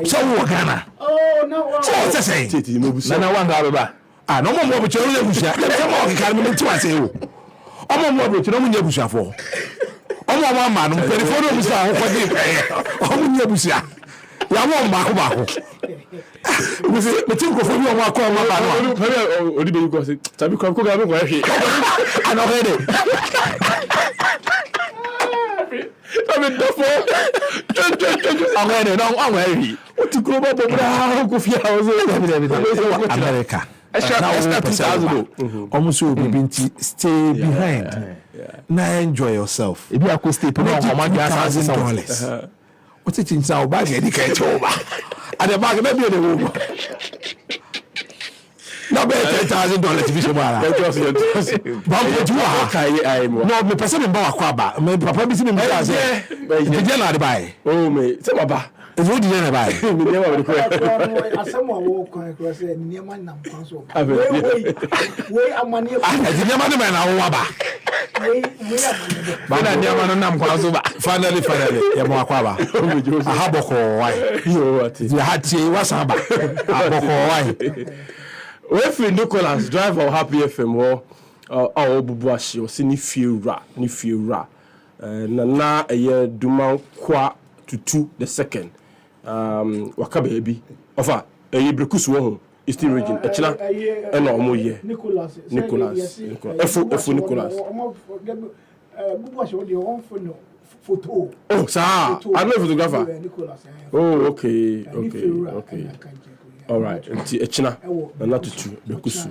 Speaker 11: So wo Ghana.
Speaker 2: Oh no.
Speaker 11: So say.
Speaker 1: Titi mo busa.
Speaker 11: Na wanga beba. No more what you bushia. Some of can me to say o. Omo what you no munya bushia for. Omo man no telephone bushia ho kwade pe. Omo nya bushia. Ya wo ba ko. We say me think of you omo akọ omo ba no.
Speaker 1: Odi be go say. Tabi ko ga me ko hwe.
Speaker 11: Ano hede.
Speaker 1: Tabi dofo.
Speaker 11: Amene no anwe.
Speaker 1: Oti kuro ba bobra ko fia o so.
Speaker 11: America. Extra 2,000. Almost will be binti stay behind. Now enjoy yourself.
Speaker 2: If you are stay put on
Speaker 11: $1,000. What's it in South Bag? Educate over. At the bag, maybe the room. No better $10,000 to be so bad. No, me person in Boakwa. Me papa be seen in Nyansa. The general buy.
Speaker 1: Oh me, say baba.
Speaker 11: It's what the general buy.
Speaker 1: Me never
Speaker 2: I someone walk across near my name console. Wait, I'm money.
Speaker 11: I didn't man na Finally, Yamakwa. I have a call. Why? You had to what's up? Why?
Speaker 1: If Nicholas drive our happy FM or Bubuashi or Sini Fiura, Nana a year Duma Kwa to 2 the second. Wakababy of a Brekus Wohom, Eastern region, Echina, and no more year. Nicholas, F. Nicholas. Photo. Oh, sir, I'm a photographer. Oh, okay. All right, Echina, and not to 2 Brekus.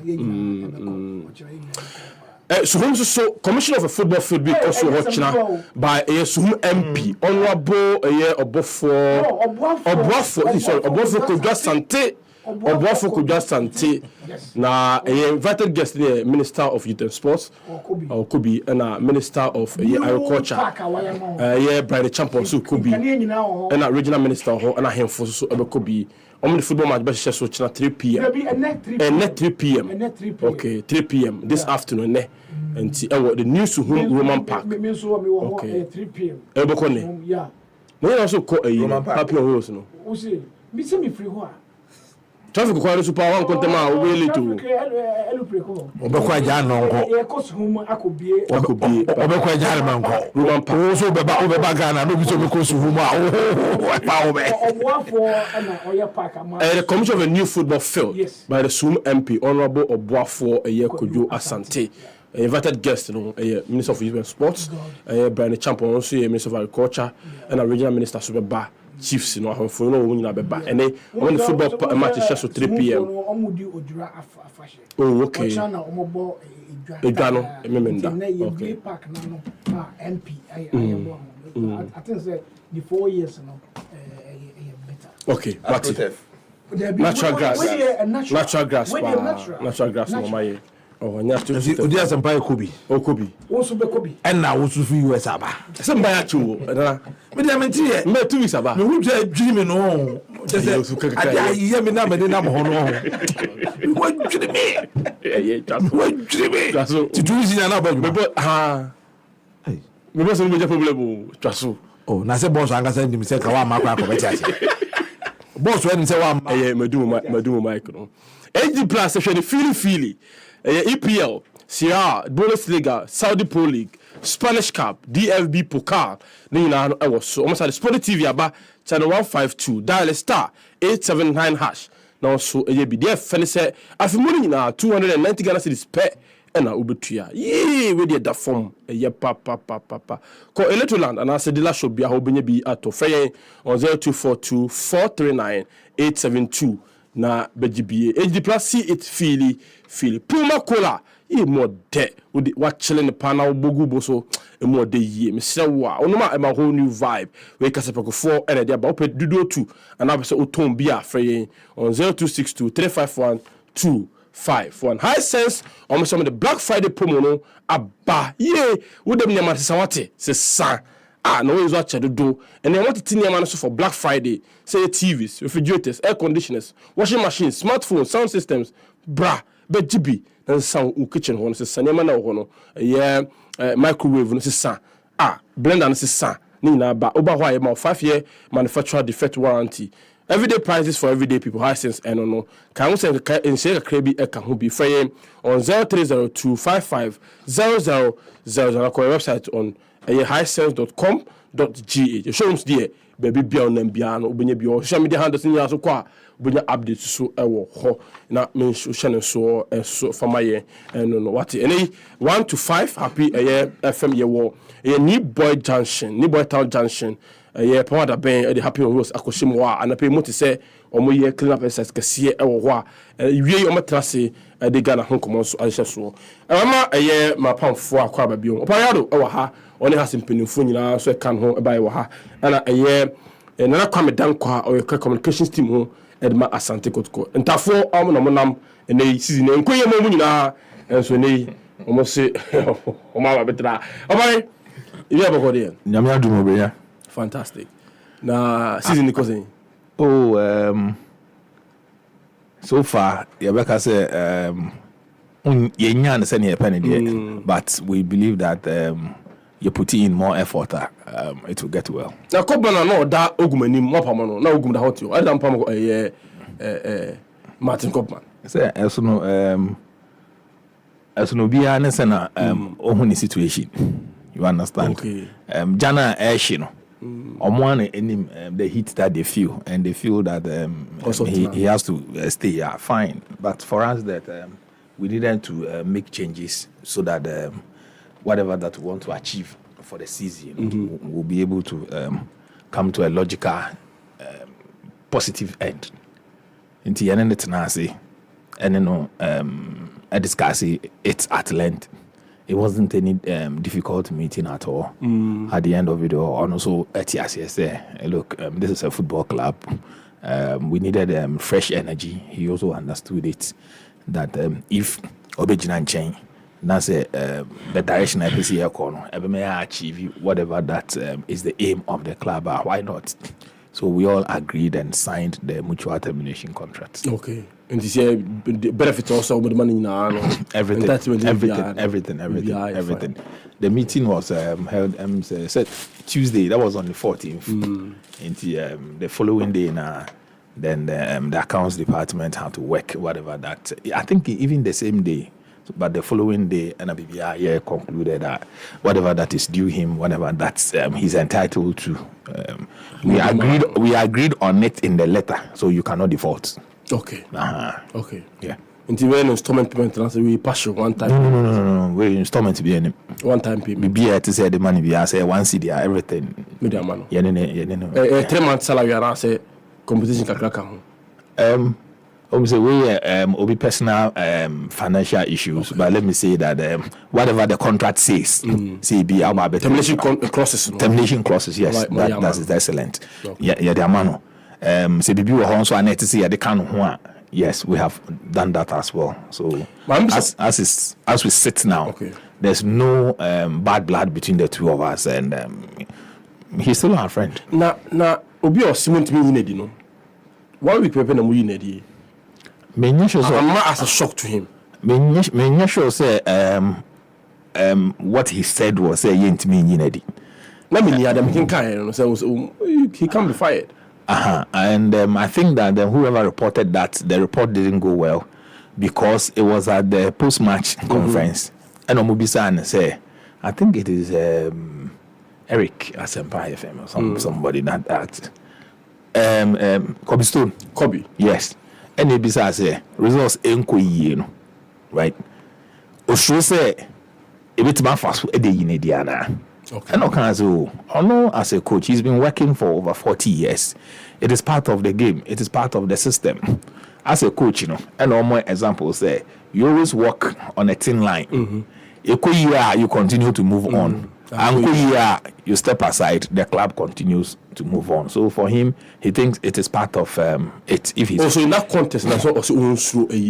Speaker 1: So Commissioner of a Football Field be also watching by a MP Honorable Boafo could just sante na a invited guest there, Minister of Youth and Sports or could be and Minister of Agriculture Brian Champion so could be and a regional minister and a handful so could be on the football match best so 3 p.m. and 3 p.m. Okay, 3 p.m. this afternoon and the news to Roman Park. Okay,
Speaker 2: 3 p.m.
Speaker 1: Yeah. No, also call a happy horse. No,
Speaker 2: me free.
Speaker 1: Traffic kwa super one kontema obele to
Speaker 11: obekwa ja nonko obekwa ja manko Roman Park so beba Ghana no bi so be kosu humu a pa obe
Speaker 1: the commission of a new football field by the Sum MP Honorable Boafo Kojo Asante invited guest Minister of Youth and Sports Brian Champion also Minister of Agriculture and a regional minister Subeba Chiefs no ahonfo no won nyina beba ene on the football match is so 3 p.m. Oh okay. Edwano memenda. Okay.
Speaker 2: Park no MP I think say the 4 years no better.
Speaker 1: Okay, but natural grass no my Oh, anya to
Speaker 11: odi asempa Kobe.
Speaker 1: O Kobe.
Speaker 2: Wo so be Kobe.
Speaker 11: And now wo so fi US aba.
Speaker 1: Asempa ya chu. Na
Speaker 11: Me dey menti here.
Speaker 1: me 2 weeks aba.
Speaker 11: Me hu je dream no. Just ade aye me na me dey na mo ho no. Wo dream me.
Speaker 1: Yeah, just
Speaker 11: Wo dream me.
Speaker 1: Twaso.
Speaker 11: Ti tuzi na ba
Speaker 1: Me
Speaker 11: djuma.
Speaker 1: ha. Me bo so me je problem o. Twaso.
Speaker 11: Oh, na se boss anga se ndim se ka wa ma kwa ko beti ase. Boss we ndim se wa ma.
Speaker 1: Medumo mic no. HD Plus se hwe Fili. EPL, Sierra, Bundesliga, Saudi Pro League, Spanish Cup, DFB Pokal. Ni na no was so almost at Sport TV aba channel 152 dial star 879 hash. Now so be there fene say afimuni na 290 Ghana cedis per na ubetua. Yee we dey da form pa. Ko Electroland and as the dealer shop bia ho benye bi ato frey on 0242 439 872 na BGBA HD Plus see it Fili Puma Cola e more de what chilling the panel bogu boso e more de ye me say wa onoma e ma whole new vibe we kasa peko 4 and there ba opet dudo 2 and na say oton bia frey on 0262 351 251 high sense almost some of the Black Friday promo no aba ye wo dem nyama sawate se sa no is what you do and then what the man for Black Friday say TVs, refrigerators, air conditioners, washing machines, smartphones, sound systems, bra, BGB and sound kitchen one say sanya na ho no microwave no say blender no say ni na ba oba ho ma 5-year manufacturer defect warranty. Everyday prices for everyday people. High sense and no. Can we say in share krebi e kan ho bi free on 030255 0000 website on highsense.com.gh. The showrooms there, baby bia on biano, obenya bia social media handles in yaso kwa, obenya updates so ewo ho na me channel so for my no what any 1 to 5 happy FM ye wo New Boy Junction, New Boy Town Junction. Power da ben the happy rose akoshim wa anape mo te se omo ye clean up SS kese ewo ho a wie omo trase de Ghana honkomo so ahye so ama ma pamfo akwa ba biom opayado ewo ha oni ha simpenifo nyina so kan ho ba ewo ha ana nana kwame dankwa o communications team ho edma asante kotko ntafo omo no monam ene season enkoye mo nyina enso nei omo se omo ba betra obay ibi abokode
Speaker 11: Nyame adumo be ya.
Speaker 1: Fantastic. Na season because
Speaker 11: so far Rebecca say yenya na say na penny there but we believe that you put in more effort it will get well.
Speaker 1: Na Kwabena no da ogumani mo pam no na ogum da hot yo. I dan pam Martin Kopman.
Speaker 11: Say eso no bia na say na ohun situation. You understand?
Speaker 1: Okay.
Speaker 11: Jana Ashi no. The heat that they feel, and they feel that he has to stay. Yeah, fine. But for us, that we needed to make changes so that whatever that we want to achieve for the season, we'll be able to come to a logical, positive end. Into the end, I discuss it at length. It wasn't any difficult meeting at all. At the end of it all, and also look, this is a football club. We needed fresh energy. He also understood it that if Obejina change, that's the direction I see here. May achieve whatever that is the aim of the club. Why not? So we all agreed and signed the mutual termination contract.
Speaker 1: Okay. And this year, the benefits also with the money now.
Speaker 11: Everything. The meeting was held said Tuesday. That was on the 14th. And the following day now, then the accounts department had to work whatever that. I think even the same day, but the following day, NBBI concluded that whatever that is due him, whatever that's he's entitled to. We agreed on it in the letter, so you cannot default.
Speaker 1: Okay. Okay.
Speaker 11: Yeah.
Speaker 1: Until when installment payment, we pass you one time.
Speaker 11: No. We installment be any
Speaker 1: one time payment.
Speaker 11: Be here to say the money. I say 1 CD everything.
Speaker 1: Media man.
Speaker 11: Yeah.
Speaker 1: 3 months salary. I say competition kakraka.
Speaker 11: Say we obi personal financial issues, but let me say that whatever the contract says, say be our
Speaker 1: termination clauses.
Speaker 11: Termination clauses, yes, that's excellent. Okay. Yeah, the amano. Say bibi wo ho so anet say ya de kan ho a yes, we have done that as well. So as we sit now, there's no bad blood between the two of us, and he's still our friend.
Speaker 1: Na obi o cement me yinedi no. 1 week pepe na mu yinedi.
Speaker 11: Me sure so.
Speaker 1: I'm as a shock to him.
Speaker 11: Me sure say what he said was say yent me yinedi.
Speaker 1: Na me ni adam kin kan no say he can be fired.
Speaker 11: And I think that whoever reported that, the report didn't go well because it was at the post-match conference. And Omubisa say, I think it is Eric Asempa FM or somebody that asked. Kobe Stone.
Speaker 1: Kobe.
Speaker 11: Yes. And Ebisa say, results enko yi no. Right? Osho say, ebitima faso ede yine diana. Okay. And Okazo, as a coach, he's been working for over 40 years. It is part of the game. It is part of the system. As a coach, and all my examples say, you always walk on a thin line. You continue to move on. And you step aside, the club continues to move on. So for him, he thinks it is part of it. If he's
Speaker 1: also in that context, that's also through a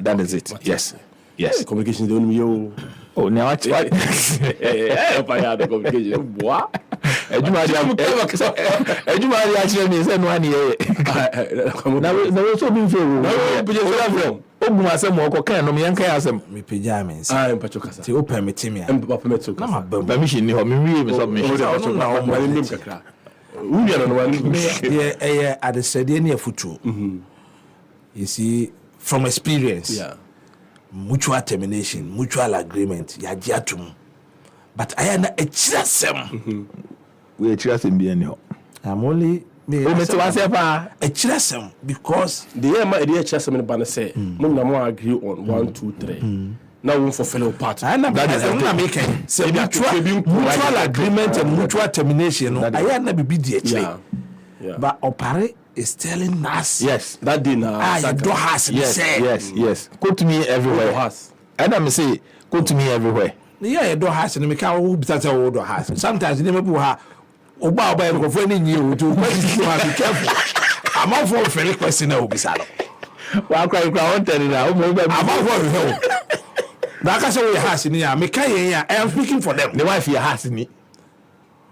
Speaker 11: that is it. Yes. Yes.
Speaker 1: Communication is the only way.
Speaker 11: Oh, now what?
Speaker 1: Communication. What?
Speaker 11: Ejumari actually means one year. Now so been fair. No, Ogun asem wo kan no me yanka asem.
Speaker 13: Me pajamas.
Speaker 1: Mpacho kasa.
Speaker 13: Ti o permit me.
Speaker 1: Permit to kasa.
Speaker 11: Permission ni ho me wie me submission.
Speaker 1: No, mo nim kakra. Uni no one.
Speaker 13: Yeah, at the stadium near football. You see, from experience.
Speaker 1: Yeah.
Speaker 13: Mutual termination, mutual agreement, yajiatum. But I am a chirasem.
Speaker 11: We a chirasem be anyhow.
Speaker 13: I'm only me a chirasem because
Speaker 1: the idea chirasem in the banner say, no agree on 1, 2, 3. Now we for fellow party.
Speaker 13: That is what I'm making. Say mutual agreement and mutual termination. I am not be the but operate is telling us
Speaker 11: yes
Speaker 1: that day now
Speaker 13: you don't has
Speaker 11: yes go to me everywhere and I'm say go to me everywhere
Speaker 13: you don't has and me can who be that has sometimes you never ha oba go for any new to be careful I'm out for very question na obisalo
Speaker 11: wa kwa want tell you now I'm
Speaker 13: out for that can say we has ni ya me can I am speaking for them
Speaker 11: the wife here has ni.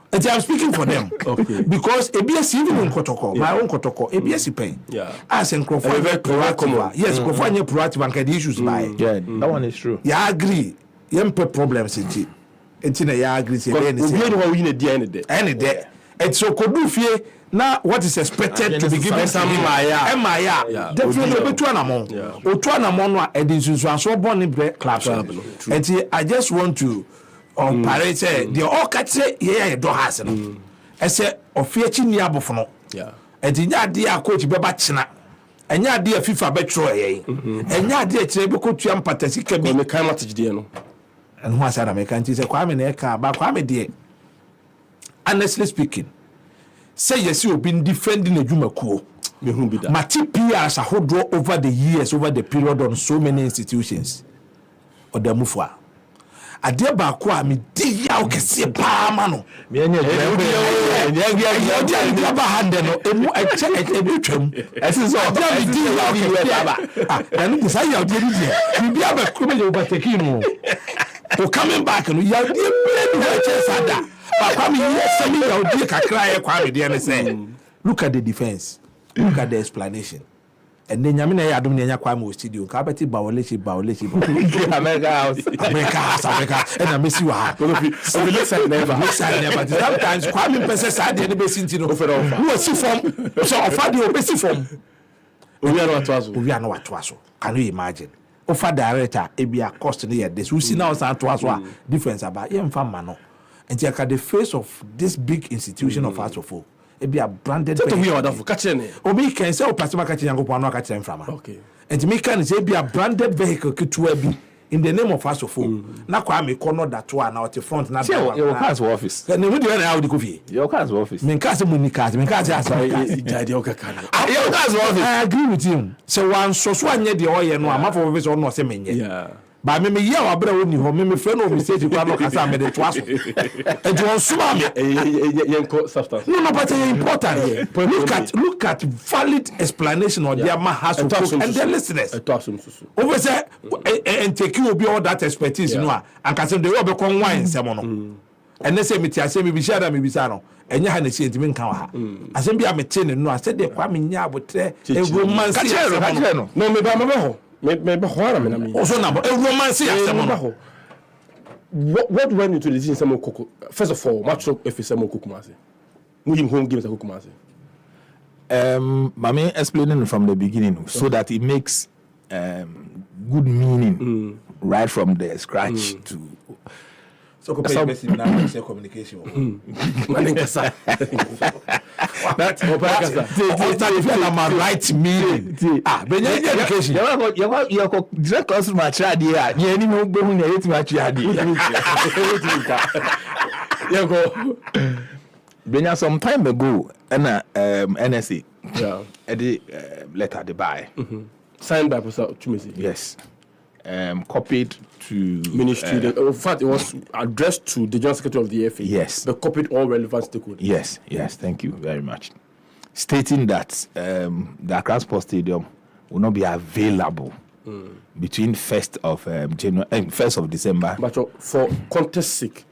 Speaker 13: And I'm speaking for them. Okay. Because ABS even in Kotoko, my own Kotoko, ABS paying.
Speaker 1: Yeah.
Speaker 13: As in Crawford, proactive. Yes, Crawford, proactive and the issues by.
Speaker 11: Yeah, that one is true.
Speaker 13: Yeah, I agree. You put problems in it. And I agree. Any day. And so could do fear now what is expected to be given some Maya. Definitely between among. Or two among editions so born in clubs. And I just want to parade say the all catch yeah do has no I say ofiechi ni abofo no enti nya de a coach be ba chena enya de a FIFA be tro yen enya de a kire be ko tua mpatasi ka bi
Speaker 1: me kan match de no
Speaker 13: and who say America enti say Kwame na ka ba Kwame de honestly speaking say yes you been defending adwumakuo
Speaker 1: me hu bi da
Speaker 13: mati PRs ahodo over the years over the period on so many institutions odamufua ade ba ko a me di ya o kese pa ma no
Speaker 11: me anya
Speaker 13: ya ba hande no emu eche twam ese so ade me di ya o kese ba and this ya ode di bi aba ko me yo ba take no o coming back no ya ode me no eche sada ba kwa me yes me ya ode kakra ye kwa me de ne say look at the defense look at the explanation. And then Yamina Adum Nya Kwame studio, Kabati Bawaleshi.
Speaker 11: America house,
Speaker 13: and I miss you. Sometimes Kwame Pesa had the best in who was from so offer the best form. We are not what can you imagine? Offer director, Ebia cost near this. We see now Santuaswa difference about Yem Famano. And you the face of this big institution of us of it be a branded
Speaker 1: we
Speaker 13: can say Pastor catching from. Okay. And me can say be a branded vehicle to in the name of us of fool. Now Kwame corner that one out the front now.
Speaker 11: Your car's office.
Speaker 13: And we do how the coffee.
Speaker 11: Your car's office.
Speaker 13: Me cast Municas, me cast I agree with him. So one so near the oil no I'm for office or no same. Yeah. Ba me ye wa bra woni ho me friend o me say fi kwa no kasa me de to aso. And you suma me
Speaker 1: yenko substance.
Speaker 13: No, but it's important. Look at valid explanation on their has and their listeners. Over say and take you be all that expertise no and can say they will be con wine semono. And they say me tia say me be share me be no. Enya ha na see ntimi nka wa ha. Asem bia me te ne no ase de kwa me nya abotre e romance.
Speaker 1: No me ba ho. Me ba ho ara me na me.
Speaker 13: Also na e romance semono.
Speaker 1: What went into the decision Samuel Koko? First of all, match up if Samuel Kukumase. We home games at Kukumase.
Speaker 11: Mami explaining from the beginning so that it makes good meaning right from the scratch to.
Speaker 13: So communication.
Speaker 11: That's right meaning. Education. You direct us from idea. You any no go when you idea. Some time ago, NSA.
Speaker 1: Yeah.
Speaker 11: The letter they buy.
Speaker 1: Signed by Professor Chumisi.
Speaker 11: Yes. Copied to
Speaker 1: ministry. In fact, it was addressed to the General Secretary of the FA.
Speaker 11: Yes.
Speaker 1: But copied all relevant stakeholders.
Speaker 11: Yes. Thank you very much. Stating that the Accra Sports Stadium will not be available between 1st of January and 1st of December.
Speaker 1: But for contest sake,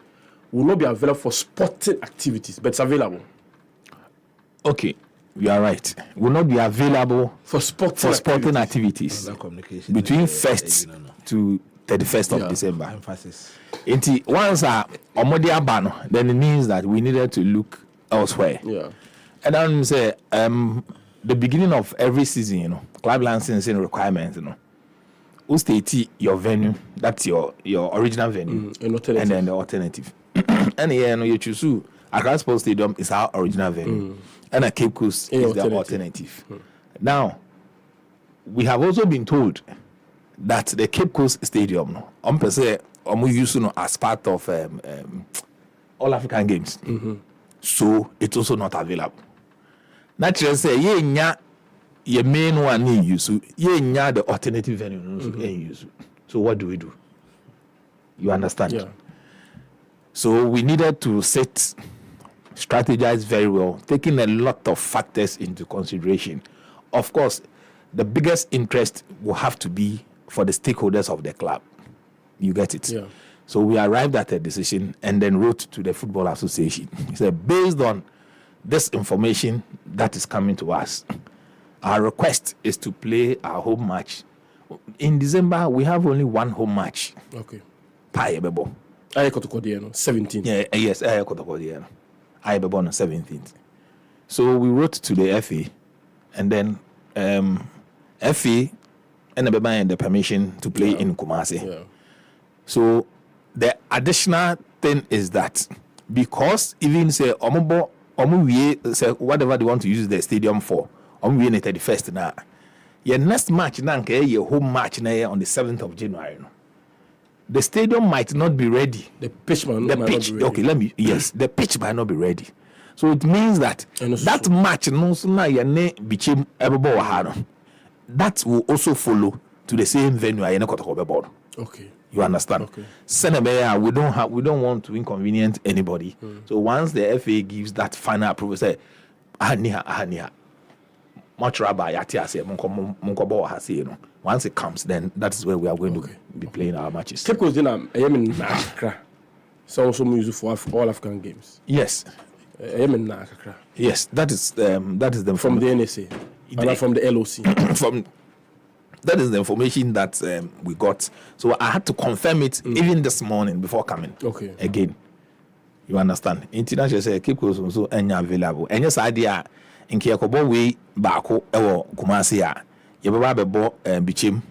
Speaker 1: will not be available for sporting activities, but it's available.
Speaker 11: Okay. You are right. Will not be available
Speaker 1: for sporting
Speaker 11: activities between 1st to 31st of December.
Speaker 13: Emphasis.
Speaker 11: Once Omodia ban, then it means that we needed to look elsewhere.
Speaker 1: Yeah.
Speaker 11: And then say the beginning of every season, club licensing requirements, who state your venue, that's your original venue,
Speaker 1: and
Speaker 11: then the alternative. And you choose Accra Sports Stadium is our original venue. And a Cape Coast is the alternative. Now, we have also been told that the Cape Coast Stadium, used as part of All African Games. So it's also not available. Naturally, say ye main one use the alternative venue. So what do we do? You understand?
Speaker 1: Yeah.
Speaker 11: So we needed to strategize very well, taking a lot of factors into consideration. Of course, the biggest interest will have to be for the stakeholders of the club. You get it?
Speaker 1: Yeah.
Speaker 11: So we arrived at a decision and then wrote to the Football Association. He said, based on this information that is coming to us, our request is to play our home match. In December, we have only one home match.
Speaker 1: Okay.
Speaker 11: Payebebo.
Speaker 1: 17.
Speaker 11: Yeah, yes, Ayakotokodiano. I be born on 17th. So we wrote to the FA, and then FA and the permission to play in Kumasi.
Speaker 1: Yeah.
Speaker 11: So the additional thing is that because even say say whatever they want to use the stadium for, on the 31st now. Your next match now your home match now on the 7th of January. The stadium might not be ready.
Speaker 1: The pitch might not be ready.
Speaker 11: Okay, the pitch might not be ready. So it means that that match that will also follow to the same venue.
Speaker 1: Okay.
Speaker 11: You understand?
Speaker 1: Okay.
Speaker 11: We don't want to inconvenience anybody. So once the FA gives that final approval, say once it comes, then that is where we are going to be playing our matches.
Speaker 1: Cape Coast then I am in Accra. So also use for all African games.
Speaker 11: Yes.
Speaker 1: I am in Accra.
Speaker 11: Yes, that is the
Speaker 1: from the NSA. And from the LOC.
Speaker 11: That is the information that we got. So I had to confirm it even this morning before coming.
Speaker 1: Okay.
Speaker 11: Again. You understand? International say Cape Coast also available. And yes idea in Kiakobo way Bako ewo Kumasi ya. Yebaba Bichim.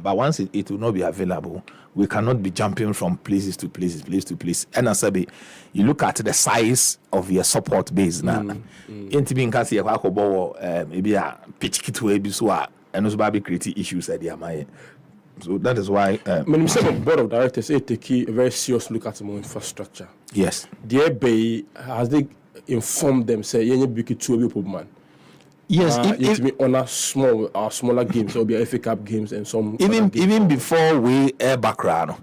Speaker 11: But once it will not be available, we cannot be jumping from place to place. And as you look at the size of your support base now. Intibi nkasi Yakobo maybe a pitch kitu ebi and also be creating issues at the Amaye. So that is why
Speaker 1: when you say the board of directors take a very serious look at more infrastructure.
Speaker 11: Yes.
Speaker 1: The bay has they informed them say you big to man.
Speaker 11: Yes,
Speaker 1: on a smaller games, there will be FA Cup games and some.
Speaker 11: Even before we air background,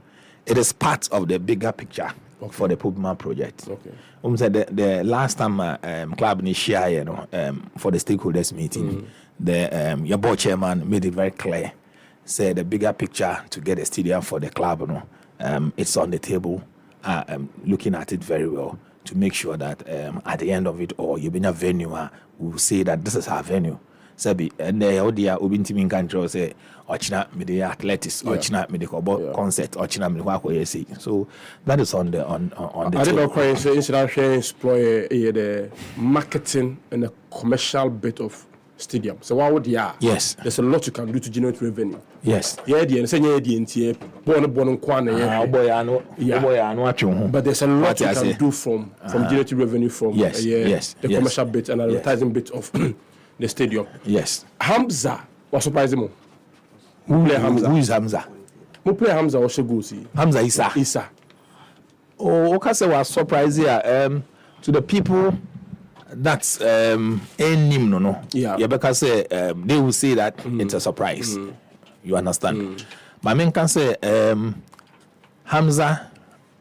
Speaker 11: it is part of the bigger picture for the Pubman project.
Speaker 1: Okay.
Speaker 11: Said the last time club ni share, for the stakeholders meeting, the your board chairman made it very clear. Said the bigger picture to get a stadium for the club, it's on the table. Looking at it very well to make sure that at the end of it all, you been a venue. We will say that this is our venue. Sabi and the odia ubintimin control say ochina me the athletics, ochina me the concert, ochina me the say. So that is on the
Speaker 1: I did not quite say explore the marketing and the commercial bit of stadium. So what would
Speaker 11: yes,
Speaker 1: there's a lot you can do to generate revenue.
Speaker 11: Yes.
Speaker 1: Yeah, the NCA born kwana. But there's a lot you can do from generating revenue from the commercial bit and advertising bit of the stadium.
Speaker 11: Yes.
Speaker 1: Hamza was surprising me. Who
Speaker 11: is Hamza?
Speaker 1: Who play Hamza or Shegusi?
Speaker 11: Hamza Isa. Oh, Okase was surprised here. To the people that's no. Yeah, because they will say that it's a surprise. You understand? But I can say Hamza,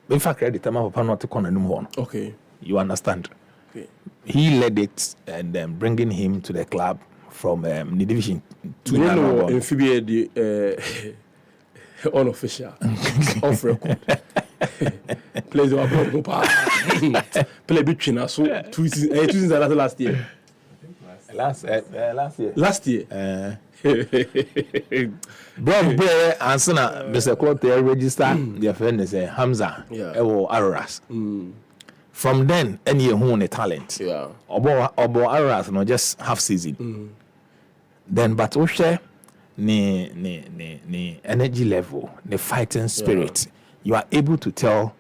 Speaker 11: in fact, the time of not to one.
Speaker 1: Okay.
Speaker 11: You understand?
Speaker 1: Okay.
Speaker 11: He led it and bringing him to the club from the division 2.
Speaker 1: You know, amphibia the unofficial, off record. Plays the play between us. So 2 seasons last year.
Speaker 11: Last year.
Speaker 1: Last year.
Speaker 11: Bro, play answer na Mr. Clotte register their friend is Hamza. Ewo Araras. From then, any who the talent.
Speaker 1: Yeah.
Speaker 11: Obo Araras no just half season. Then but Oshe ni energy level, the fighting spirit. You are able to tell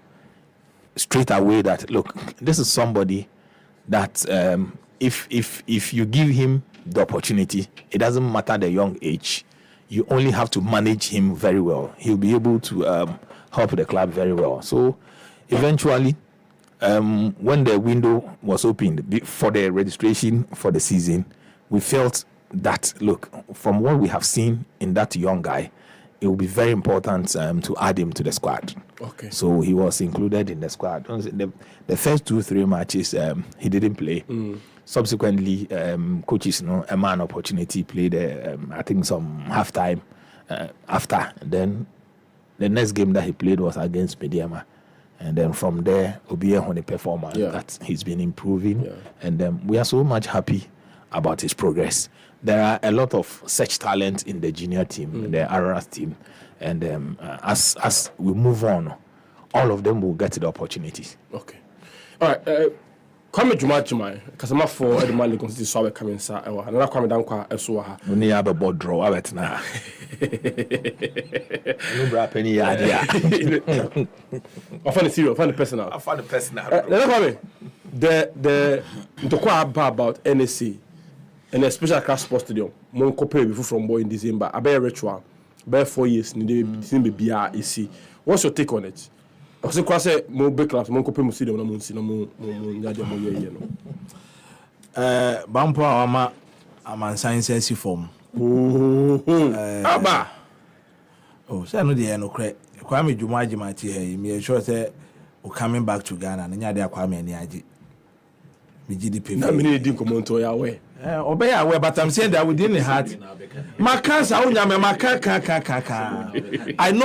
Speaker 11: straight away that look, this is somebody that if you give him the opportunity, it doesn't matter the young age. You only have to manage him very well. He'll be able to help the club very well. So eventually, when the window was opened for the registration for the season, we felt that, look, from what we have seen in that young guy, it will be very important to add him to the squad.
Speaker 1: Okay.
Speaker 11: So he was included in the squad. The first 2-3 matches, he didn't play. Subsequently, coaches, a man opportunity played, I think, some halftime after. Then the next game that he played was against Mediama. And then from there, Obiye on the performance that he's been improving. Yeah. And we are so much happy about his progress. There are a lot of such talent in the junior team, the RRS team. And as we move on, all of them will get the opportunities.
Speaker 1: Okay. All right. Kwame Juma, because I'm for Edmund Legon City, so I come inside. And I come down quite a so.
Speaker 11: When you have a board draw, I bet now. No bra penny idea.
Speaker 1: I find it serious, I find it personal. The talk about NSC and a special class sports stadium. Mon copy before from boy in December. I bear ritual. Bear 4 years. Need be BREC. What's your take on it? I was going to say more big clubs. Mon copy must see them.
Speaker 13: Bampo ama science form.
Speaker 1: Aba.
Speaker 13: Oh, say no dey no kre. Kwame Juma here. Me sure say o coming back to Ghana. Nya dey Kwame ani age. Me GDP.
Speaker 1: Na me need comment to ya we.
Speaker 13: Obey aware, but I'm saying that within the heart. My cancer, I know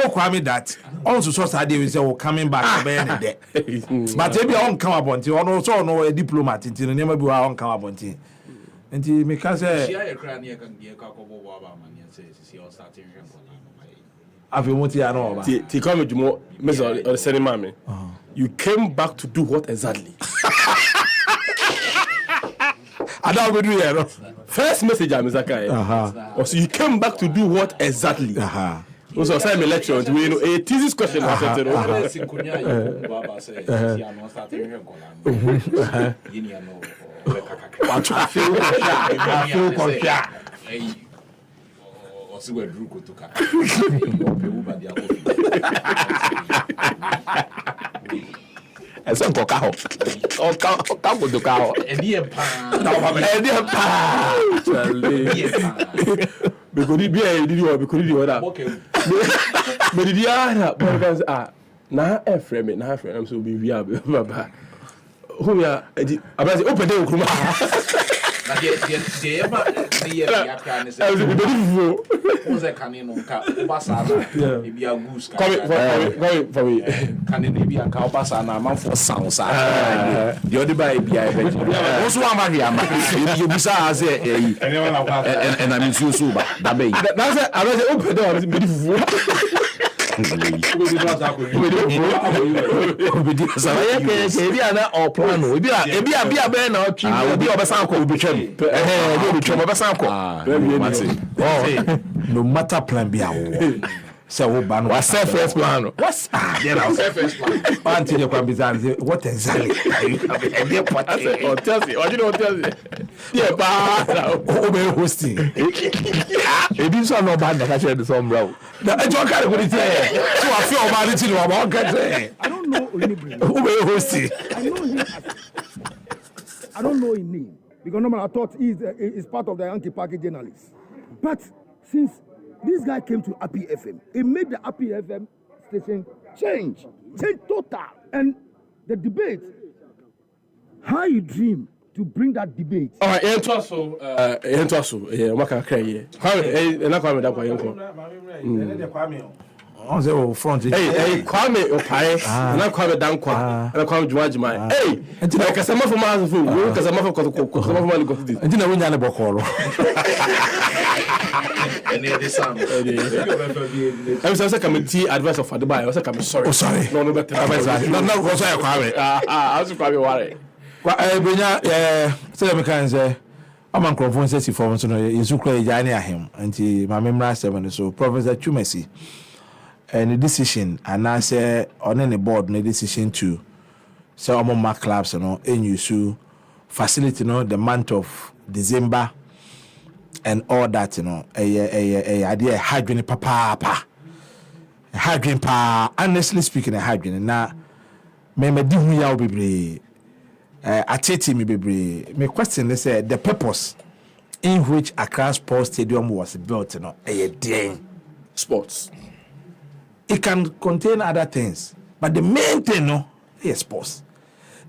Speaker 13: Kwame that. Also, so sad they will say, coming back. But maybe I won't come up on you. Also, no a diplomat. It never be I won't come up on you. And he may say,
Speaker 1: you came back to do what exactly?
Speaker 13: I don't go do it.
Speaker 1: First message, Mr. Also, you came back to do what exactly? Also, I said, lecture. We know a thesis question.
Speaker 11: ɛsɛ nkɔka hɔ ɔka kotoka hɔ
Speaker 13: ɛdeɛ paa
Speaker 1: Because be a did you because you that. But did you na e frame na frame am so be via baba. Who ya about open the okuma.
Speaker 13: na de eba de ye ya kra ne se who say can no ka obasa na e bia goose ka
Speaker 1: for me
Speaker 13: can ne bia ka obasa na manfo sound sa the other by bia e wo so ama hia ma you bisa say and I mean so ba da be
Speaker 1: na say I say open the door be fufu
Speaker 11: ebi ana plan no ebi a be na otwi ebi obesan ko obetwam obesan ko
Speaker 13: no matter plan be awo so wo ba no
Speaker 11: wa say first plan no
Speaker 13: what's there now first plan until you can be saying what exactly e dey pot
Speaker 1: o tell you yeah ba
Speaker 13: o be hosting
Speaker 11: ebi so no ba na ka share the some bro
Speaker 13: na e jo carry go dey so I feel about it no about get
Speaker 12: I don't know Onibri.
Speaker 13: o be hosting
Speaker 12: I don't know his name because normally I thought he's part of the Yankee Party journalists. But since this guy came to Happy FM, it made the Happy FM station change total. And the debate, how you dream to bring that debate.
Speaker 1: All right, maka cry. How na kwa me da kwa yenko.
Speaker 13: On the front.
Speaker 1: Hey, Kwame Opai. Na Kwame Dankwa. Na Kwame Jumajima. Hey, ntina kasama for ma so wo kasama for kasama for ma go this.
Speaker 13: Ntina wonya ne bokoro.
Speaker 1: I'm saying committee advice of Adebayo. I was like, I'm sorry.
Speaker 13: Oh, sorry.
Speaker 1: No, better.
Speaker 13: No, go sorry, Kwame.
Speaker 1: I was Kwame worry.
Speaker 13: Benya say me kan say I'm microphone say for so no yesu kra jani ahem anti ma memra 7 so Professor Chumesi and the decision and I say on the board the decision to say among clubs you know use facility you know the month of December and all that you know a idea hydrogen papa hydrogen pa honestly speaking a hydrogen na me di hu ya obebre atete me bebre me question is the purpose in which Accra Sports Stadium was built you know a day
Speaker 1: sports.
Speaker 13: It can contain other things, but the main thing, no, is sports.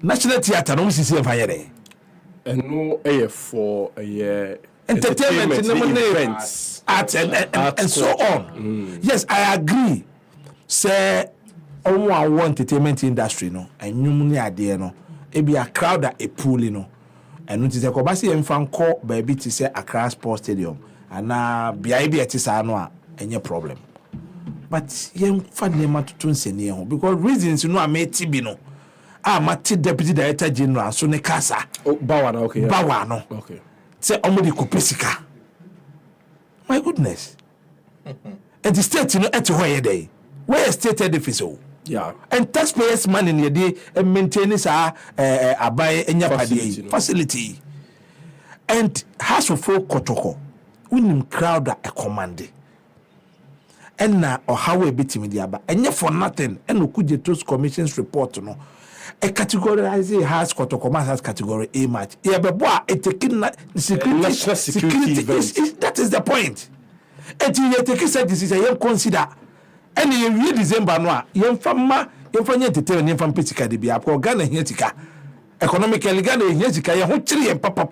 Speaker 13: National Theatre, no, we see there.
Speaker 1: And no, for a
Speaker 13: entertainment, events, art, and so on. Yes, I agree. Say, our entertainment industry, no, and you money idea, no, it be a crowd at a pool, you know, and notice a Kobasi and fan call baby to say Accra Sports Stadium, and now be at Tisanoa, and your problem. But yen fa nema tutun sene ho because reasons you know I made Tibino. Mati deputy director general so ne kasa.
Speaker 1: Oh, Bawa na okay.
Speaker 13: Bawa no.
Speaker 1: Okay.
Speaker 13: Say omodi kopesika. My goodness. And the state you know at where day. Where state edifice oh.
Speaker 1: Yeah.
Speaker 13: And taxpayers money in the day and maintain this abai enya facility. And house of folk kotoko. Unim crowd a command. And now or how we beat him the and yet for nothing and we could those commissions report no a categorize has has category A match yeah but boy it taking security that is the point and you take said this is a consider and you read December no yen fama yen fanya entertain yen fam petika de bia ko Ghana here tika economically Ghana here tika yen ho kire yen papa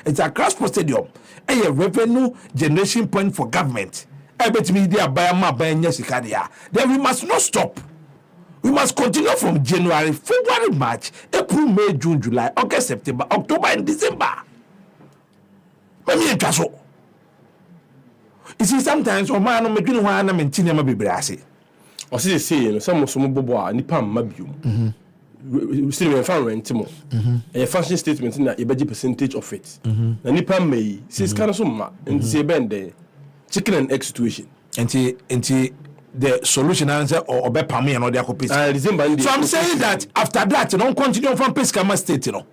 Speaker 13: it's a Accra Sports Stadium a revenue generation point for government. I bet me they are buying my buying Yesikadia. Then we must not stop. We must continue from January, February, March, April, May, June, July, August, September, October, and December. You see, sometimes when I'm making one, I'm in Tinema Bibrasi.
Speaker 1: Or see, you know, some Boboa, Nipam Mabium. We still have found rentimo. A fashion statement in a budget percentage of it. And Nipam may, says Kanasuma, and say Bende. Chicken and egg situation. And the solution answer or Bepami and all the copies. So I'm saying that after that, you don't continue from Pescama State, you know,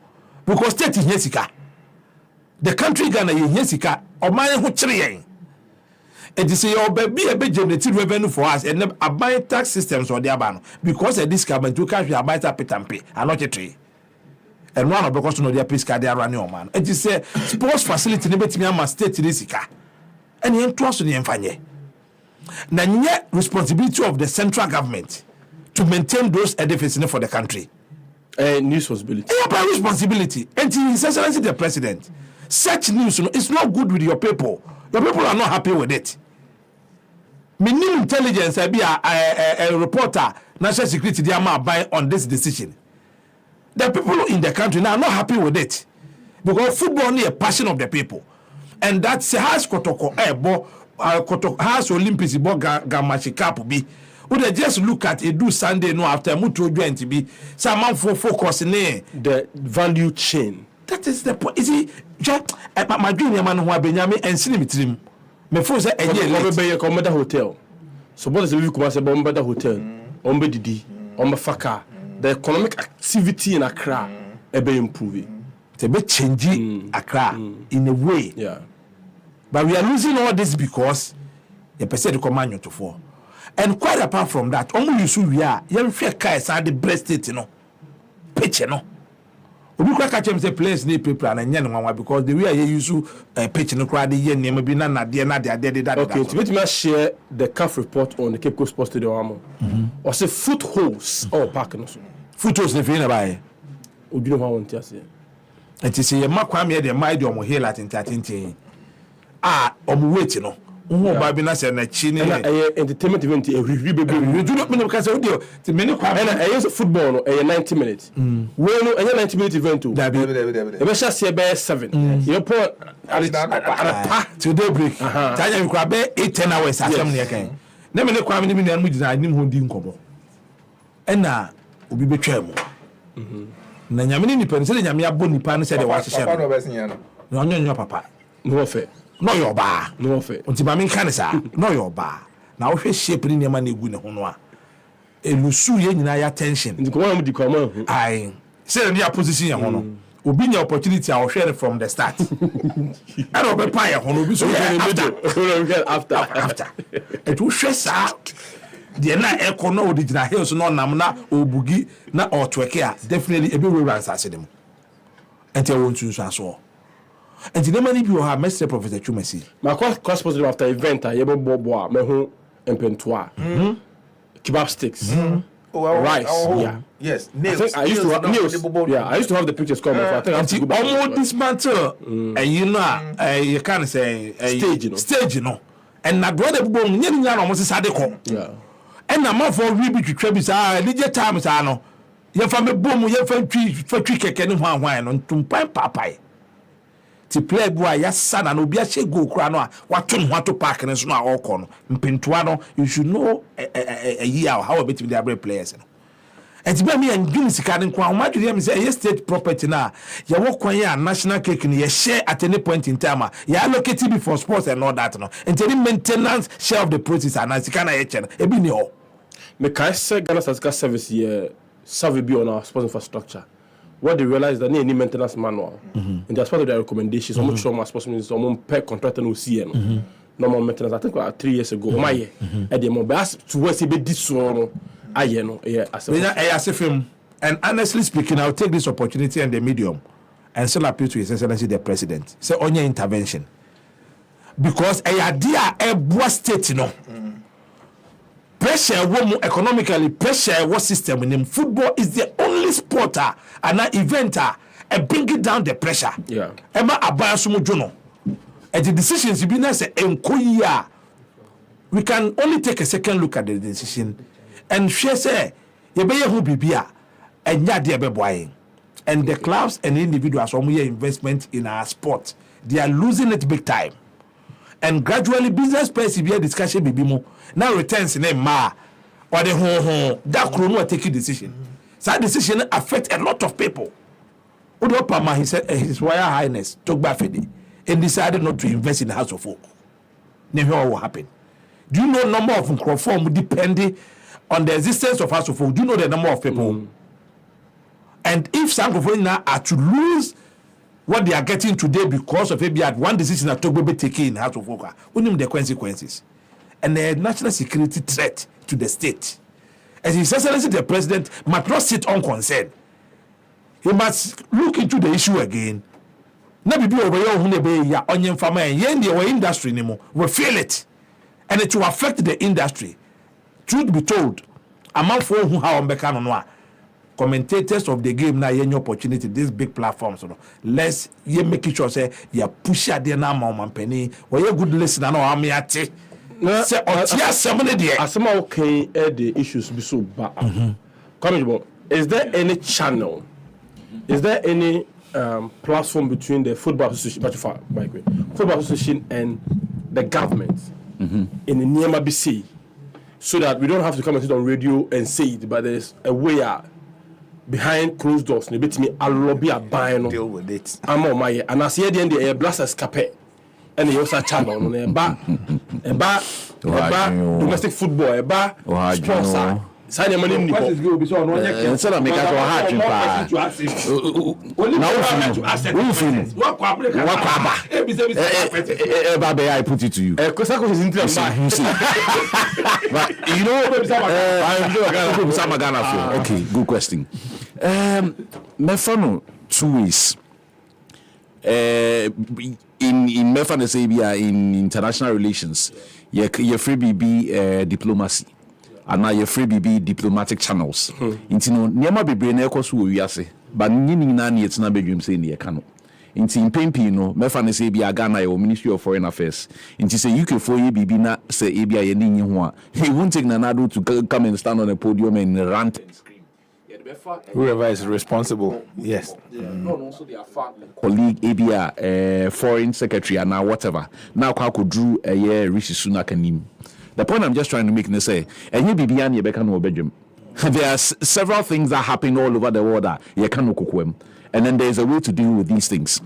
Speaker 1: because state is Jessica. The country Ghana is Jessica or my who
Speaker 13: It is your baby a generated revenue for us and a buy tax systems or the abano because a discount to cash your buy pay and pay and not a tree. And one of because no their pisca they are running man. It is a sports facility in Betimiama state risika. And you trust in the enfanye. Now responsibility of the central government to maintain those edifices for the country.
Speaker 1: News responsibility.
Speaker 13: Responsibility. And His Excellency the President. Such news is not good with your people. Your people are not happy with it. Minimum intelligence be a reporter, national security, they are buying on this decision. The people in the country now are not happy with it. Because football is a passion of the people. And that's has Kotoko, has Olympics, Gamachikapu be. Would they just look at it do Sunday no after Mutu join to be someone for focus in
Speaker 1: the value chain.
Speaker 13: That is the point. Is it my junior man who have been and cinema? Me for say
Speaker 1: a commander hotel. So what is the week was a bomber hotel? Ombe Didi, Omba Faka. The economic activity in Accra be improving.
Speaker 13: It's a bit changing Accra in a way.
Speaker 1: Yeah.
Speaker 13: But we are losing all this because the percent command you to fall. And quite apart from that, only you see we are. You fair guys are the breast it, you know. Pitch, you know. We can catch them say place need people and yan because the way you use pitch in the crowd, the year name be na dear.
Speaker 1: Okay, to let me share the CAF report on the Cape Coast Sports Stadium. Or say footholds or parking.
Speaker 13: Footholds if you never buy.
Speaker 1: Would you know how one tears here?
Speaker 13: And to say a macquamia, the mind on here Latin tatin. Wait, you know. Babina said na chine
Speaker 1: entertainment event a review
Speaker 13: you do not mean because audio the many
Speaker 1: and football no 90 minutes we no 90 minute event to e be share be 7 you put
Speaker 13: to daybreak tanya you crab 8-10 hours asem ne kan na me ne kwam ne me na mu gina anim ho di nkobo na obi betwa mu na nyame ni pen se nyame abo nipa ne se de wa hye no onyo papa
Speaker 1: no fe
Speaker 13: no your bar
Speaker 1: no fe
Speaker 13: unti ma men kan sa no your bar na wo hwe shape ni nema na egu ne ho no a elusu ye nyina ya tension
Speaker 1: ndi ko ma di kwa ma
Speaker 13: ai say na position ya ho no obi nya opportunity a wo hwe from the start and obi pa ya ho no obi so after it wo hwe sa de na eko no original hills no nam na obugi na otweke a definitely ebe we ran sa dem enti e won tun so aso. And the name of you have Mr. Professor Chumesi.
Speaker 1: My cross positive after event, I ever bobo, mehu empentois, kebab sticks, rice. Yeah,
Speaker 11: yes.
Speaker 1: I used to have nails. Yeah, I used to have the pictures coming. I think I have to go back.
Speaker 13: Almost dismantle, and you know, you can't say stage, you know, and not brother boom, you almost a sadeko.
Speaker 1: Yeah,
Speaker 13: and I'm for rebuke trebis. Lydia times, I know. You're from a boom, you're from tree for trick and wine on Tumpai Papai. To play boy ya sana no bia che go kura no a wato no wato park ne so na all no mpintoa no you should know a year how a bit with the players no and be me and give sika ne kwa ma dwere me say state property na ya wo kwan ya national cake ne ya share at any point in time ya allocate it for sports and all that no and the maintenance share of the process and sika na ya che no e bi ni ho
Speaker 1: me kai say Ghana Statistical Service here serve be on our sports infrastructure. What they realize that any maintenance manual, and that's part of their recommendations. How much more sportsmen is someone per contractor no see normal maintenance. I think 3 years ago, my year, at the moment, as to what's a bit this one, I know, yeah, as
Speaker 13: a film. And honestly speaking, I'll take this opportunity and the medium and still appeal to His Excellency the President. Say on your intervention, because a idea a boa state, you know. Pressure woman economically pressure what system in him. Football is the only sporter and an eventer and bring it down the pressure.
Speaker 1: Yeah.
Speaker 13: Emma abaya sumo jono. And the decisions you be na say enkoya. We can only take a second look at the decision and share say ye be ye hu bibia and ya de be boy. And the clubs and individuals who make investment in our sport, they are losing it big time. And gradually business person be a discussion bibi mo now returns in a ma or the ho that chrono take a decision. So that decision affect a lot of people. Udopama, he said His Royal Highness took Bafedi and decided not to invest in the House of Folk. Never what happened. Do you know number of microphone depending on the existence of House of Folk? Do you know the number of people? And if some of them are to lose what they are getting today because of maybe at one decision that Togo be taken in House of Worker. Only the consequences. And the national security threat to the state. As His Excellency the President must not sit unconcerned. He must look into the issue again. Now be over here who be ya onion farmer and yen the industry anymore. We feel it. And it will affect the industry. Truth be told, among for who how on Bekano commentators of the game now any opportunity these big platforms let's you make sure say you push at the now man penny or you good listener no am yate say otia semene there
Speaker 1: asema okay the issues be so bad. Is there any channel, is there any platform between the football association and the government in the Niema BC so that we don't have to come and sit on radio and say it, but there's a way out behind closed doors, ne betimi a lobby a buy no
Speaker 13: deal with it.
Speaker 1: I'm on my and I see at the end the blast escape and the also channel no domestic football sponsor sign money in the
Speaker 11: instead of make us hard to buy I put it to you. But you know, okay, good question. Mefano 2 ways. In Mefano Sabia in international relations, you're free BB diplomacy. And now you're free BB diplomatic channels. Into no never be brain echoes who we are say, but Nini it's not bedroom saying the canoe. Into in Pimpino, Mefan say be a Ghana or Ministry of Foreign Affairs. Into say UK for you BB na say Abia Yenin. He won't take Nanado to come and stand on the podium and rant and scream. Whoever is responsible, yes. Also their colleague Abia, foreign secretary and now whatever. Now could drew a year Rishi Sunak and him. The point I'm just trying to make is say, and you be beyond your bedroom. There are several things that happen all over the world that you can't cook them. And then there's a way to deal with these things.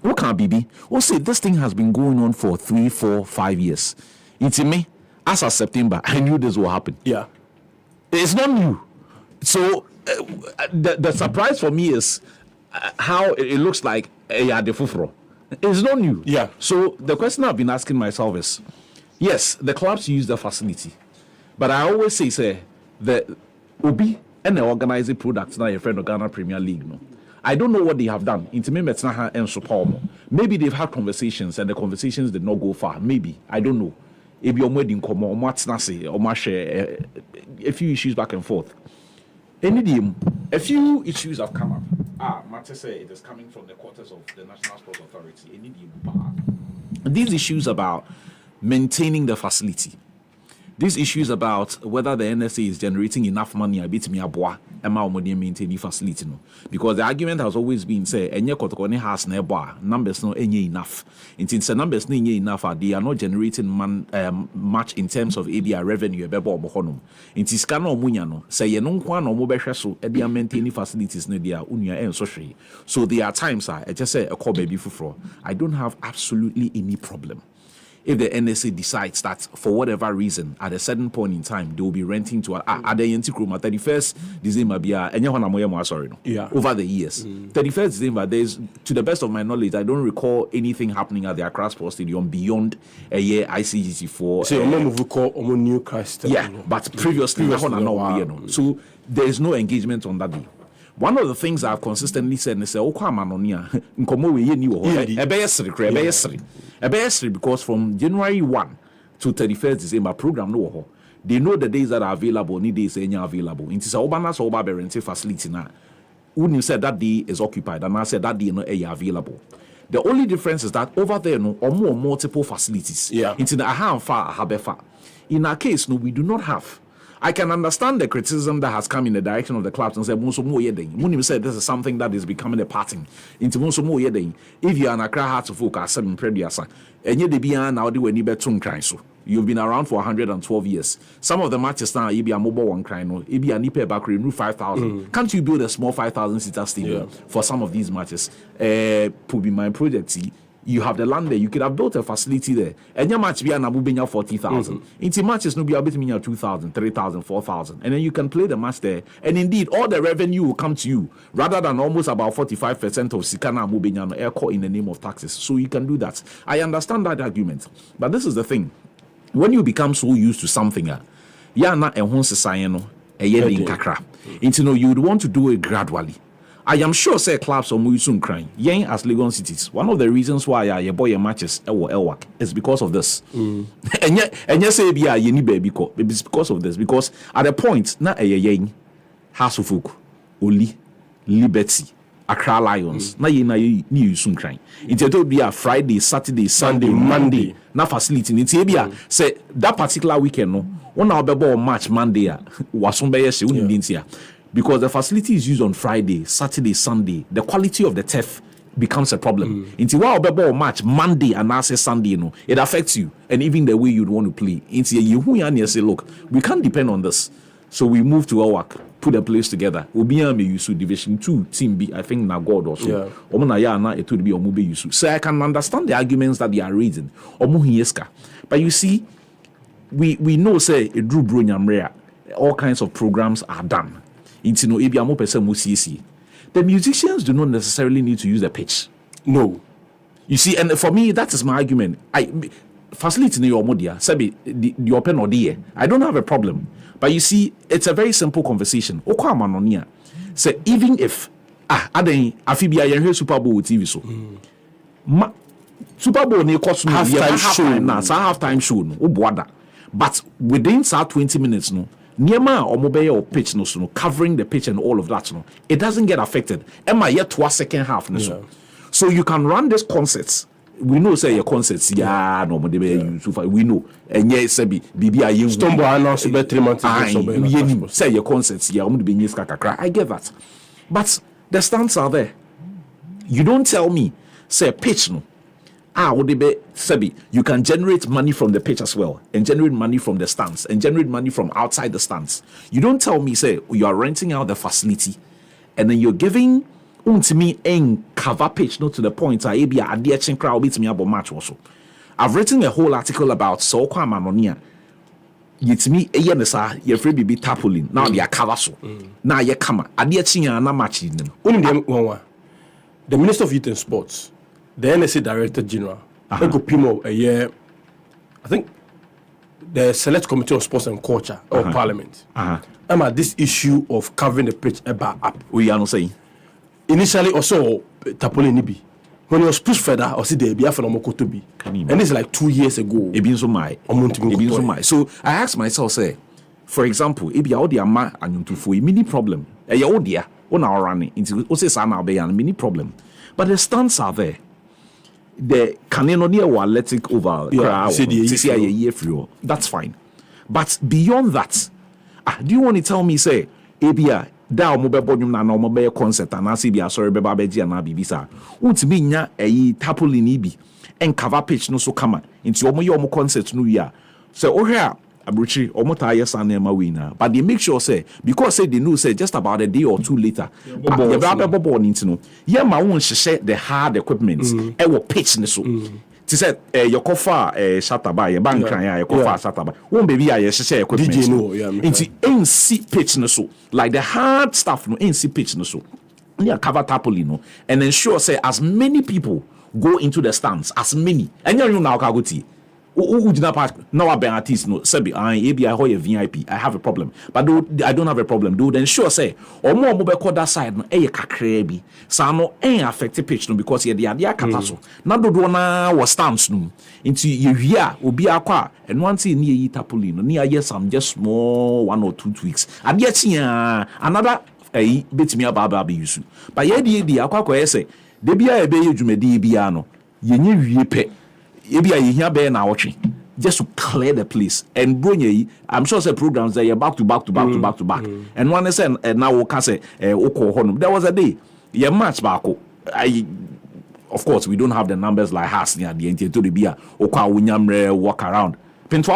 Speaker 11: What can BB? We'll say this thing has been going on for 3, 4, 5 years. It's me, as of September, I knew this will happen.
Speaker 1: Yeah.
Speaker 11: It's not new. So the surprise for me is how it looks like the fufro. It's not new.
Speaker 1: Yeah.
Speaker 11: So the question I've been asking myself is, yes, the clubs use the facility, but I always say the Obi and the organizing products now your friend of Ghana Premier League. No, I don't know what they have done. And support. Maybe they've had conversations and the conversations did not go far. Maybe I don't know. If you're wedding come on, what's nasi or share a few issues back and forth. A few issues have come up. Matter say it is coming from the quarters of the National Sports Authority. These issues about maintaining the facility. These issues about whether the NSA is generating enough money, maintaining facility. No? Because the argument has always been say, has numbers no enough. Since the numbers no enough, they are not generating much in terms of ABR revenue. Maintaining facilities. So there are times I just say a call baby for. I don't have absolutely any problem. If the NSA decides that for whatever reason, at a certain point in time, they will be renting to at the Antichroma 31st December, over the years. 31st December, to the best of my knowledge, I don't recall anything happening at the Accra Sports Stadium beyond a year ICGC for.
Speaker 1: So, we call New Christ.
Speaker 11: Yeah, but previously so there is no engagement on that day. One of the things I've consistently said is because from January 1 to 31st December program no. They know the days that are available, need days available. It is a Obana so rental facility now. Wouldn't say that day is occupied, and I said that day no available. The only difference is that over there no or more multiple facilities.
Speaker 1: Yeah.
Speaker 11: It's in a in our case, no, we do not have. I can understand the criticism that has come in the direction of the clubs and said, Munim said this is something that is becoming a pattern. If you are an Accra Hearts of Focus, 7 Prediasa, and yet the Bian now do any better so. You've been around for 112 years. Some of the matches now, you be a mobile one crying, or you be a nipe back remove 5,000. Can't you build a small 5,000 seater stadium for some of these matches? Be my project.
Speaker 14: you have the land there, you could have built a facility there. And your match be an Abubenya 40,000. Into matches no be a bit 2,000, 3,000, 4,000. And then you can play the match there. And indeed, all the revenue will come to you rather than almost about 45% of Sikana Abubenya air caught in the name of taxes. So you can do that. I understand that argument. But this is the thing. When you become so used to something, you would want to do it gradually. I am sure say clubs are soon crying. Yen as Legon cities. One of the reasons why your boy matches Elwak is because of this. And yet say be a baby it's because of this. Because at a point na yen Hasufuk, Oli, Liberty, Accra Lions, na ye soon crying. It will be a Friday, Saturday, Sunday, Monday. Na facility. It's be say that particular weekend no. One our ball match Monday was on by because the facility is used on Friday, Saturday, Sunday. The quality of the turf becomes a problem. Into while ball match Monday and now say Sunday, it affects you and even the way you'd want to play. Into you say, look, we can't depend on this. So we move to our work, put a place together. Obiame Yusu Division 2 Team B, I think na God or so. It would be Omube Yusu. So I can understand the arguments that they are raising. But you see, we know say a Drew Brunyamrea, all kinds of programs are done. The musicians do not necessarily need to use the pitch. No. You see, and for me, that is my argument. Facility your modia, sabi the open or the I don't have a problem. But you see, it's a very simple conversation. Say even if Afibia you Super Bowl TV so. Super Bowl ne cost me half-time show no. But within 20 minutes no. Niema or mobile or pitch no so covering the pitch and all of that no. It doesn't get affected. Am I yet to a second half no so. So you can run these concerts. We know say your concerts no we know and yes say bibi aye stumble announce be 3 months say your concerts I get that. But the stands are there. You don't tell me say pitch no. You can generate money from the pitch as well, and generate money from the stands, and generate money from outside the stands. You don't tell me, say, you are renting out the facility, and then you're giving to me and cover pitch, not to the point I be a dear crowd beats me about match also. I've written a whole article about Sokwa Manonia. It's me a yenesa, your free baby tarpaulin. Now they are cover so. Now you come a dear chinga na match in them.
Speaker 1: The Minister of Youth and Sports. The NSA Director General, Pimo, a year, I think the Select Committee on Sports and Culture or Parliament. This issue of covering the pitch about up.
Speaker 14: We are not saying.
Speaker 1: Initially, also, Tapoli Nibi. When he was pushed further, or see the Biafra Mokotobi. And this is like 2 years ago.
Speaker 14: So I asked myself, say, for example, if you are the Ama and you for a mini problem, a Yodia, on our running into Osesana Bay and mini problem. But the stands are there. The Canenonia will let it over. That's fine. But beyond that, do you want to tell me, say, Abia, da mobile bodium na mobile concert and Asibia, sorry, Babaji and Abibisa, won't be nya a tapulinibi and cover pitch no so come into your concert new year. So, here, Abuchi, Omota, yes, and Emma winner. But they make sure, say, because say they know, say, just about a day or two later, the Baba born into no. Yeah, my own share the hard equipment, will pitch so. She said, your coffee, Shataba, your bank, your coffee, Shataba. Won't be a share equipment. DJ no, into NC pitch so. Like the hard stuff, no, NC pitch so. Yeah, cover tapolino and ensure, say, as many people go into the stands, as many. And you know now, Kaguti. Now I artist no sabi I VIP. I have a problem, but I don't have a problem. Do then sure say or more mobile that side no kakra bi. Sa no affect pitch no because ye dey kata so. Na do na was stands no. Into you here obi akwa and one thing near tapuli no near yes I'm just small 1 or 2 tweaks. Ade tia another betimi aba be use. But ye dey akwa say de bia e be yedwumadi bia no ye nye wie pe. Just to clear the place and bring I'm sure say programs that you're back to back. And one is and now we can say there was a day match back. Of course we don't have the numbers like us near the end to the beer walk around. And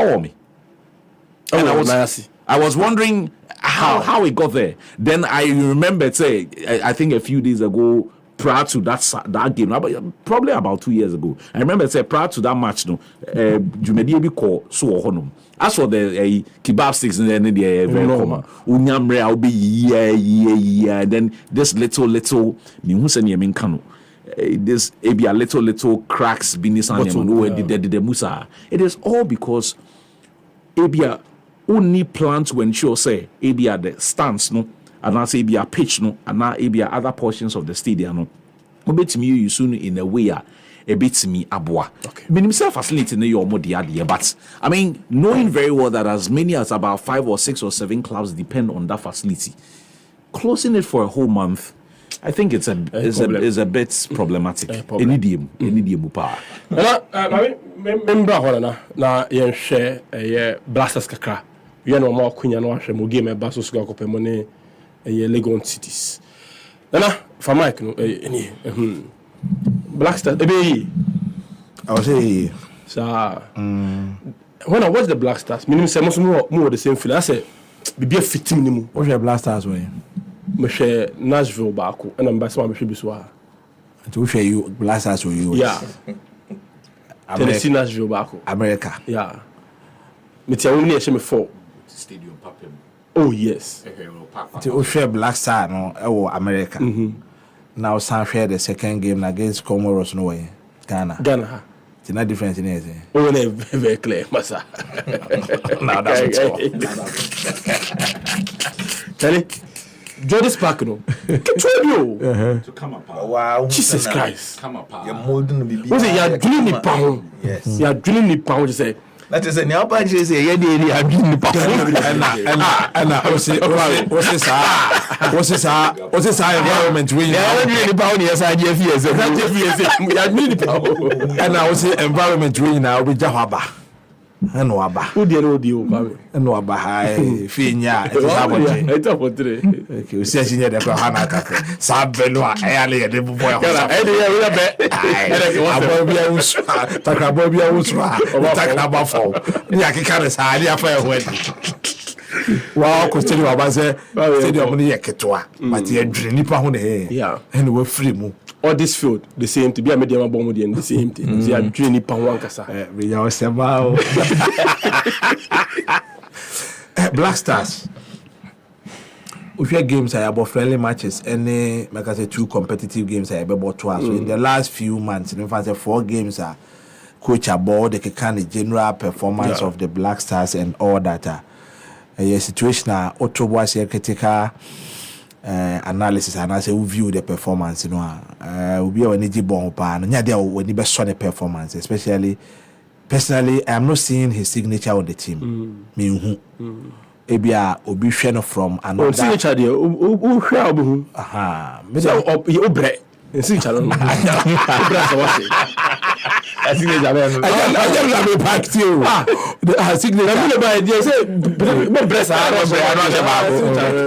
Speaker 14: I was wondering how it got there. Then I remembered say I think a few days ago prior to that game, probably about 2 years ago. I remember say prior to that match, no, Jumedi be called so honum. As for the kebab sticks and then the very common, unyamre I'll be yeah. Then this little me who send you kanu. This maybe a little cracks beneath the musa. It is all because Abia only plan to ensure say Abia the stands no, and I say Abia pitch no, and now Abia other portions of the stadium no. A bit me you soon in a way a bit me abwa. Okay. Mean himself facility no your idea, but I mean knowing very well that as many as about 5 or 6 or 7 clubs depend on that facility, closing it for a whole month. I think it's a bit problematic. Any power.
Speaker 1: Remember na yen share blasters kakra. You know more kunya no ahwe mo game ba so so ko pemone Legon cities. Na for Mike no Blackstars ebe
Speaker 13: I was say
Speaker 1: when I watch the Blackstars, minimum say more the same feeling. I say be a fitting nimu.
Speaker 13: What's your Blackstars way?
Speaker 1: Me share Nashville baako and I'm based on me hwe so ha.
Speaker 13: To share you Blasters with you.
Speaker 1: Yeah. Tennessee Nashville baako.
Speaker 13: America.
Speaker 1: Yeah. Me tia woni e hye me for
Speaker 14: stadium papem.
Speaker 1: Oh yes.
Speaker 13: To share Blackstar no e America. Now San share the second game against Comoros no way. Ghana. It's not different in it.
Speaker 1: Oh, no, very clear, massa.
Speaker 13: Now that's
Speaker 1: Charlie, Jordan Park, no. Told you.
Speaker 14: To come up.
Speaker 11: Wow.
Speaker 1: Jesus Christ.
Speaker 14: Come up.
Speaker 11: You're molding the baby.
Speaker 1: What's it? You're drilling the pound.
Speaker 11: Yes.
Speaker 1: You're drilling the pound, you say.
Speaker 11: That is a new punch. You say, yeah, you're drilling the pound.
Speaker 13: What's this environment really?
Speaker 11: Yeah, drilling the pound. Yes, I Jeff. Yes,
Speaker 1: You're drilling the pound.
Speaker 13: And I was say environment really now with Jahaba. And Waba.
Speaker 1: Who did you do?
Speaker 13: And Waba high Finya.
Speaker 1: It's up for 3.
Speaker 13: Okay, we say the Hana Cafe. Sabelua, Airly, the boy. Abobia Usra, Takabobia Usra, Takabafo. Yaki Karis, Halia Fire Wedding. Wow, Costello Abaze, Stadium Yaketoa, but you're drilling Pahone.
Speaker 1: Yeah.
Speaker 13: And we're free move.
Speaker 1: All this field, the same to be a medium bomb and the same thing. They are drilling pound kasa.
Speaker 13: We are Sabao. Black Stars. If your games are about friendly matches, any like I say 2 competitive games are about 2. So in the last few months, in fact, 4 games are coach about the kind of general performance of the Black Stars and all that. A situation auto was critical analysis and I say we view the performance, you know. We be on energy bomb pan. Nya there when he be saw the performance, especially personally, I am not seeing his signature on the team. Me Ebia obi hwe no from another.
Speaker 1: Signature there. O hwe obi.
Speaker 13: Me
Speaker 1: so obre. Signature no. Obre so what? Signature be no. I just pack you. Signature. Me buy there say me bless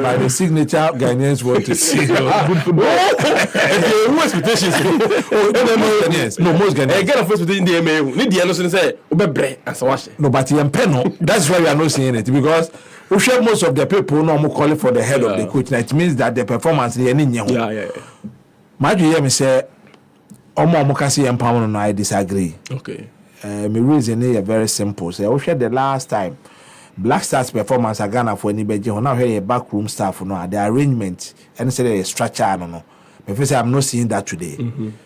Speaker 13: by the signature Ghanaians want to see. Good football.
Speaker 1: Who expectations?
Speaker 13: No, most Ghanaians.
Speaker 1: Get a first within the MA. Need the no say obre and so what?
Speaker 13: No, but in Peno, that's why we are not seeing it because we share most of the people no calling for the head of the coach. Now it means that the performance they
Speaker 1: yeah.
Speaker 13: My hear me say omo kasi empower no I disagree.
Speaker 1: Okay.
Speaker 13: My reason is very simple. Say we share the last time Black Stars performance at Ghana for anybody now here backroom staff no the arrangement and say the structure no. If I'm not seeing that today.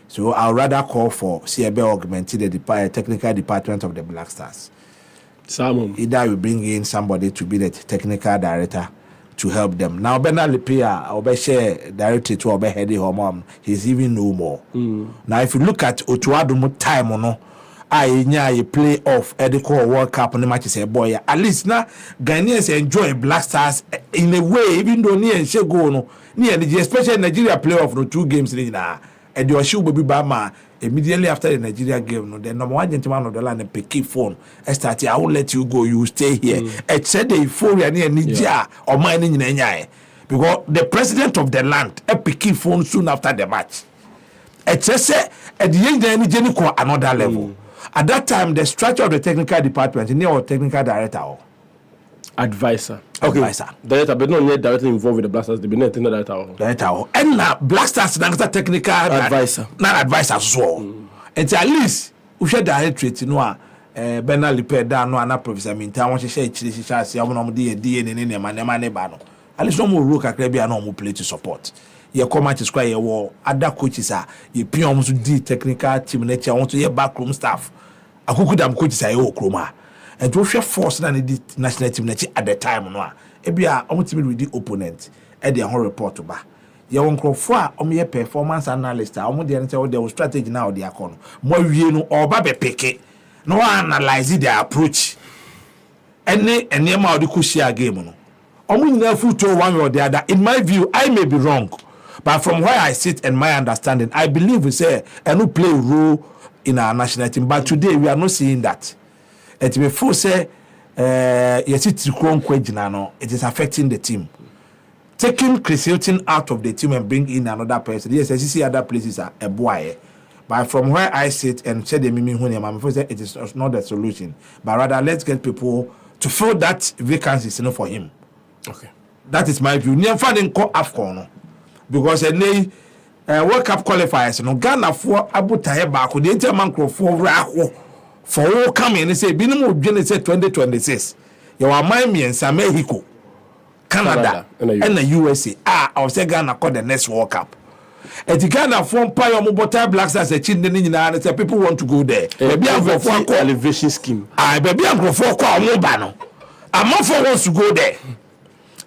Speaker 13: So I'll rather call for CBA augmented the technical department of the Black Stars. Either we bring in somebody to be the technical director to help them. Now, Bernard Lipia, or share director to Obe Heady Homom, he's even no more. Now, if you look at Otuadumu time or no, I play off Edico World Cup on the matches a boy. At least now Ghanaians enjoy Black Stars in a way, even though near and she go no near the especially Nigeria playoff no 2 games now. And your shoe will be Bama immediately after the Nigeria game. No, the number 1 gentleman of the land and pick phone. I started, I will let you go, you stay here. It said the euphoria near Nigeria or mining in Enya. Because the president of the land a pick phone soon after the match. It says at the end of another level. At that time, the structure of the technical department, near technical director.
Speaker 1: advisor.
Speaker 13: Okay. Advisor.
Speaker 1: Director, but not yet directly involved with the Blasters. They be not
Speaker 13: director. And now Blasters na technical
Speaker 1: advisor.
Speaker 13: Not advisor as well. And at least we should directorate no Bernard Lipe da no ana Professor Minta won share chiri share sia won no de ne man ba no. At least no more work akra bia no more play to support. Ye come match square ye wo other coaches are ye pion so di technical team na chia won to ye backroom staff. Akuku dam coaches are ye okroma. And to share force na the national team na at the time no a e bia omo team with the opponent e dey ho report to ba. Ye won krofo a omo ye performance analyst a omo dey say o dey strategy na o dey akọ no. Mo wie no oba be peke. No analyze their approach. Any ma odi ko share game no. Omo nyina futo one way or the other. In my view, I may be wrong. But from where I sit and my understanding, I believe we say and who play a role in our national team. But today we are not seeing that. It before say it is affecting the team. Taking Chris Hilton out of the team and bring in another person. Yes, I see other places are a boy. But from where I sit and say the mimi it is not the solution. But rather let's get people to fill that vacancy for him.
Speaker 1: Okay.
Speaker 13: That is my view. Nyansa didn't call AFCON because World Cup qualifiers no Ghana for abutaye back the interman for all coming and say minimum June say 2026. You are my Nyansa Mexico, Canada and the USA. I was say Ghana call the next World Cup. And the Ghana form pay or Mobota Black Stars a chin and say people want to go there. Maybe I'm for
Speaker 1: elevation scheme.
Speaker 13: Baby I'm for Mobano. Amafo wants to go there.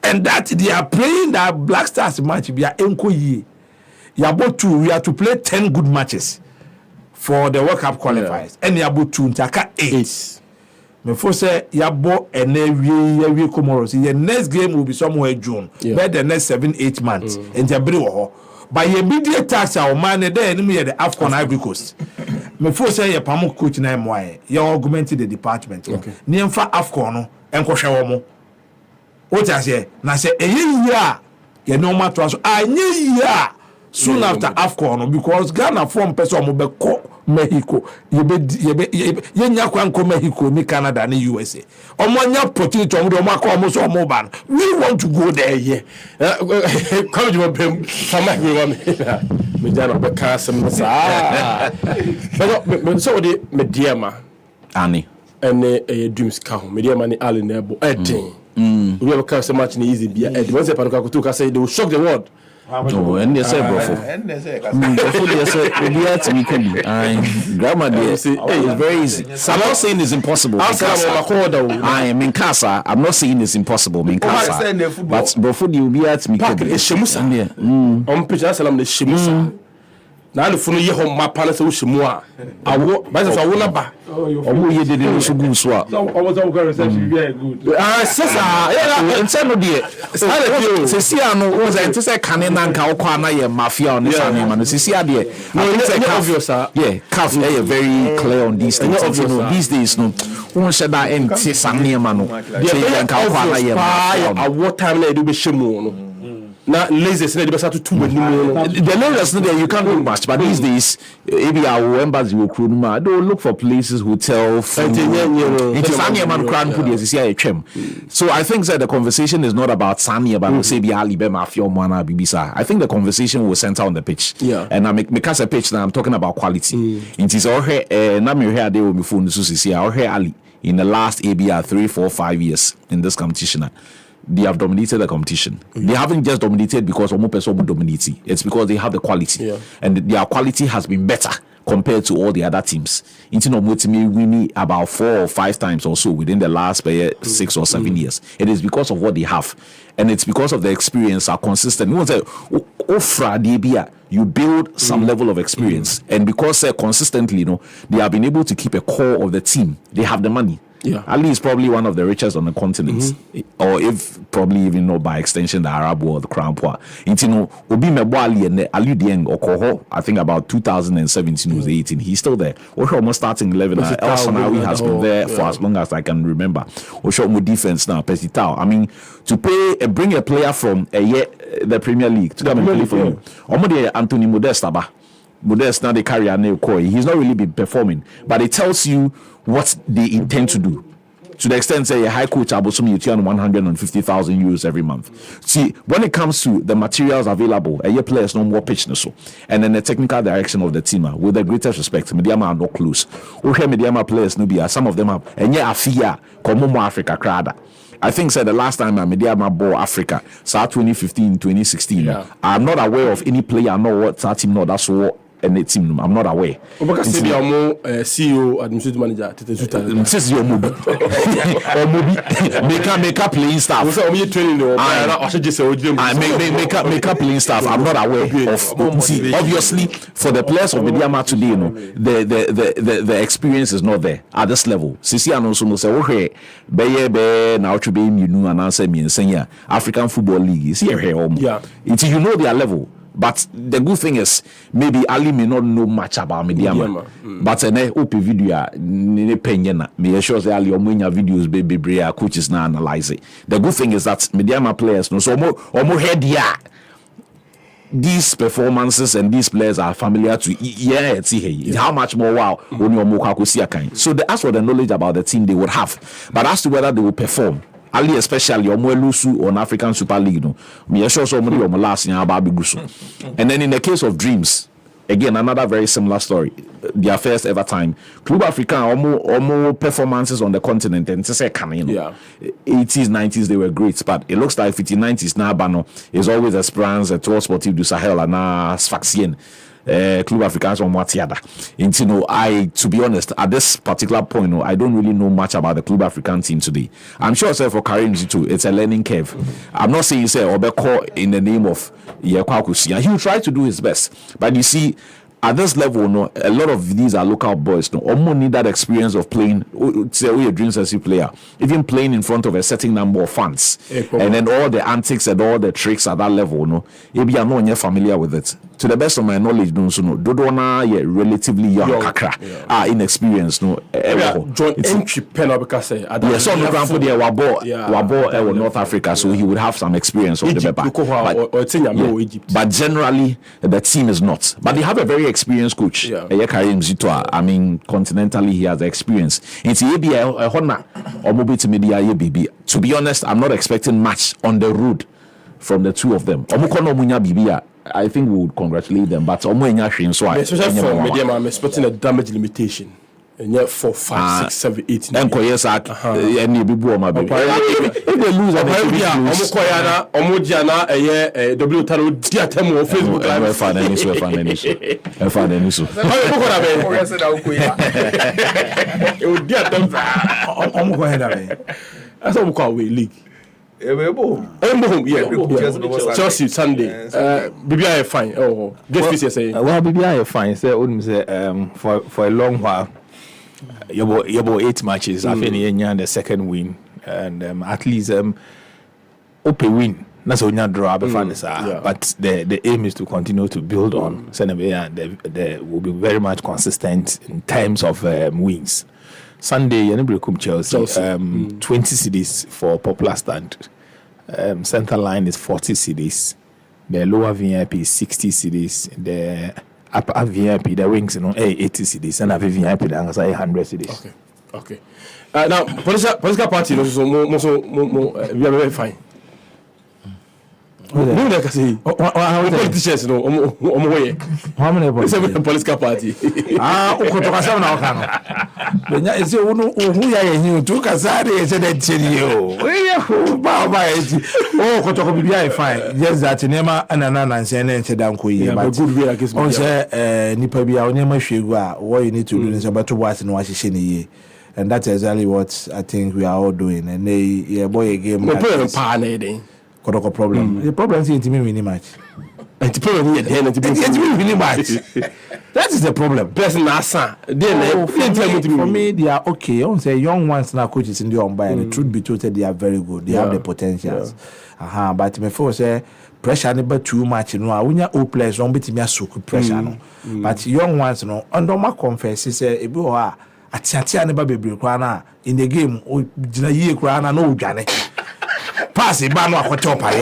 Speaker 13: And that they are playing that Black Stars match be a enko ye. You are about to we have to play 10 good matches for the World Cup qualifiers. And you are about to ntaka 8. Me for say you abo and every tomorrow. See the next game will be somewhere June. By the next 7-8 months. And you bring by immediate tax our man there enemy the AFCON Ivory Coast. Me for say you pamo coach na MY. You augmented the department. Niemfa AFCON no enko hwe wo. What I say, na say a year, you know matter so a year soon after AFCON because Ghana form person mo be ko Mexico, you nya kwanko Mexico ni Canada ni USA. Omo nya opportunity omo do makọ omo so omo ban. We want to go there here.
Speaker 1: Come you pem sama we wa me jana be ka sem sa. But so the mediama
Speaker 14: ani
Speaker 1: ene dreams ka ho mediama ni ali na ebo edin. We have a so much easy beer. Once a Panuka say they will shock the world.
Speaker 14: Oh, and they say, Boafo. Grammar, they say, it's very easy. I'm not saying it's impossible. I am in Casa. I'm not saying it's impossible. In Casa, but Boafo, you be at me.
Speaker 1: It's Shemusa. On picture, Salam the Shemusa. Now the phone you home my palace of Shemua. I will, but if I will not buy.
Speaker 14: Oh, you did it so good. So,
Speaker 1: almost all reception very good.
Speaker 14: And some of the Ceciano was to say Canaan Kaukana, Mafia on this animal. Cecilia, no, it's obvious, yeah, calf, they are very clear on these things. These days, no one said that and Sania Mano.
Speaker 1: What time they do be Shemu? Now, lazy the best to two.
Speaker 14: The latest there you can't do much, but these days, maybe our embassy will crew. Don't look for places, hotel, food. So I think that the conversation is not about Sanya, but we'll say Ali Mafia Mwana Bibisa. I think the conversation will center on the pitch.
Speaker 1: Yeah.
Speaker 14: And I make a pitch now. I'm talking about quality. It is all here. Nami here they will be phone to our here Ali in the last ABR 3, 4, 5 years in this competition. They have dominated the competition. They haven't just dominated because Omo Peso dominates. It's because they have the quality. And their quality has been better compared to all the other teams. Intino Mutimi winning about 4 or 5 times or so within the last 6 or 7 years. It is because of what they have. And it's because of the experience are consistent. You want to say, you build some level of experience. And because consistently, they have been able to keep a core of the team. They have the money.
Speaker 1: Yeah.
Speaker 14: Ali is probably one of the richest on the continent, or if probably even not by extension the Arab world, the Crown Poor. Intino Obi Mebwali and Ali Dieng Okoho, I think about 2017 was 18. He's still there. We're almost starting 11. El Sanawi has been there for as long as I can remember. We're short more defense now. Pesitao. I mean, to bring a player from the Premier League to come and play for you. Omode Anthony Modestaba. Modest now they carry a nail Koi. He's not really been performing, but it tells you what they intend to do. to the extent say a high coach Abosumi you earn 150,000 euros every month. See, when it comes to the materials available, your players no more pitch so, and then the technical direction of the team, with the greatest respect, Mediama are not close. Okay, Mediama players no be some of them have, and yeah, Afia, Komomo Africa crowd. I think said the last time I Mediama bought Africa, so 2015, 2016. Yeah. I'm not aware of any player. I know what that team. No, that's what. And the team, I'm not aware.
Speaker 1: Because CEO, administrative manager,
Speaker 14: since your movie, make up playing staff. Make up playing staff. I'm not aware of. See, obviously, for the players of Mediama today, you know, the experience is not there at this level. Sisi Anonso no say, okay, be now to be you know and answer me and say, African Football League is here. Yeah, it's you know their level. But the good thing is, maybe Ali may not know much about Mediama. But open video, me sure say Ali omunya videos baby coaches now analyze it. The good thing is that Mediama players no so more head yeah. These performances and these players are familiar to how much more wow when you so as for the knowledge about the team they would have, but as to whether they will perform. Ali especially Omuelusu on African Super League no me sure so many last year about Bigusu. And then in the case of Dreams, again another very similar story. Their first ever time Club African almost performances on the continent and to say coming 80s 90s they were great, but it looks like 90s now Bano is always Esperance, Tour Sportif du Sahel and Sfaxien. Club Africans on Watiada. And you know, to be honest, at this particular point, I don't really know much about the Club African team today. I'm sure, sir, for Karim too, it's a learning curve. I'm not saying, say, Obeko in the name of Yekwakusi, and he will try to do his best. But you see, at this level, no, a lot of these are local boys. No, almost need that experience of playing. Say, we a dreams as a player, even playing in front of a certain number of fans, and then all the antics and all the tricks at that level. No, maybe I'm not familiar with it. To the best of my knowledge, no, so no, Dodona, relatively young, kakra, inexperienced. No,
Speaker 1: John entry penal because
Speaker 14: yes, on the ground for the Wabo, North Africa, so he would have some experience of the back. But generally, the team is not. But they have a very experienced coach. Karim Zitoa. I mean, continentally, he has experience. And to be honest, I'm not expecting much on the road from the two of them. I think we would congratulate them, but especially
Speaker 1: for Mediama, I'm expecting a damage limitation. And yet 4, 5, 6, 7, 8, 9.
Speaker 14: And they lose, if they lose,
Speaker 1: league. Chelsea Sunday. BBI fine. Oh, just say.
Speaker 11: Well, BBI fine. Say, for a long while. You about 8 matches. I think you the second win, and at least open win. That's only a draw. But the aim is to continue to build on. They will be very much consistent in terms of wins. Sunday, you know, Chelsea. 20 cedis for popular stand. Center line is 40 cedis. The lower VIP is 60 cedis. The upper VIP, the wings, 80 cedis. And the VIP, that's 100 cedis.
Speaker 1: Okay. Now, political party, we are very fine. No, like I say, politicians, how many political party?
Speaker 13: And that's exactly what I think we are all doing. And boy, a game. Problem. The problem is to me winning match. The problem is winning match. That is the problem. For me, they are okay. I won't say young ones now coaches in the umpire. The truth be told, they are very good. They have the potentials. But before say pressure never too much. You know, when you old players don't beat me so pressure. No. But young ones, you know, under my confess, say Atiatia never be breakwana in the game. Jina ye kwana no jane. Pass it, Bano, what top I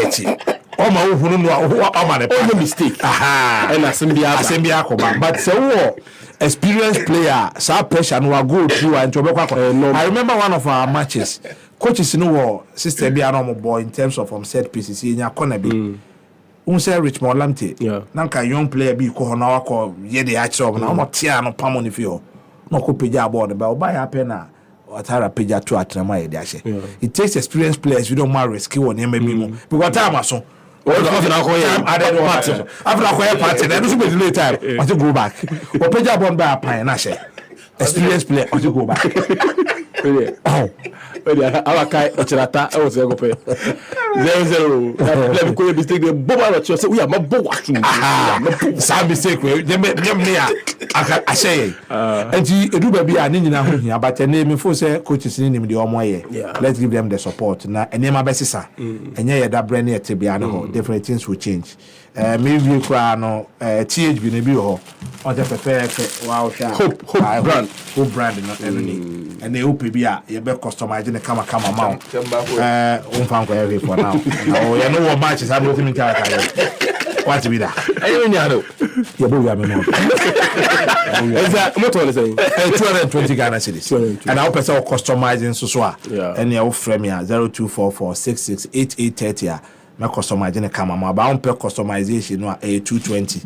Speaker 13: Oma uhunu no oma ne
Speaker 1: no mistake.
Speaker 13: And assembly akoma. But so experienced player, so pressure no go through and to I remember one of our matches. Coaches no sister be an boy in terms of set pieces in your corner be. Unse Richmond Lamte. Nanka young player be ko na wako ye de acho na no tia no pamo ni fio. No ko peja board ba oba ya pena watara peja to atrama ye de ahye. It takes experienced players you don't mind risk won him be mo. Because time so after party then so be delay time. Want to go back. O peja board ba pan na ahye. Experienced player want to go back. Oh.
Speaker 1: Our guy Ochirata I was go pay 0-0 let me go mistake the boba say we are my bowa
Speaker 13: some mistake we dem here I say and you do baby a nyina ho hia but na me fo say coaches ni nim de omo ye let's give them the support na enema besisa enye ye da brand e tebia no different things will change maybe kwa no THB na bi ho on the perfect wow hope brand no everything and they hope be a ye be customize the kama mount fan ko every for now oh you know what matches I don't think I want to be that
Speaker 1: you know
Speaker 13: you be we am no
Speaker 1: is that what one say
Speaker 13: 220 Ghana cedis and I hope person customizing so and you frame here 0244668830 my customize kama ma ba on per customization no 220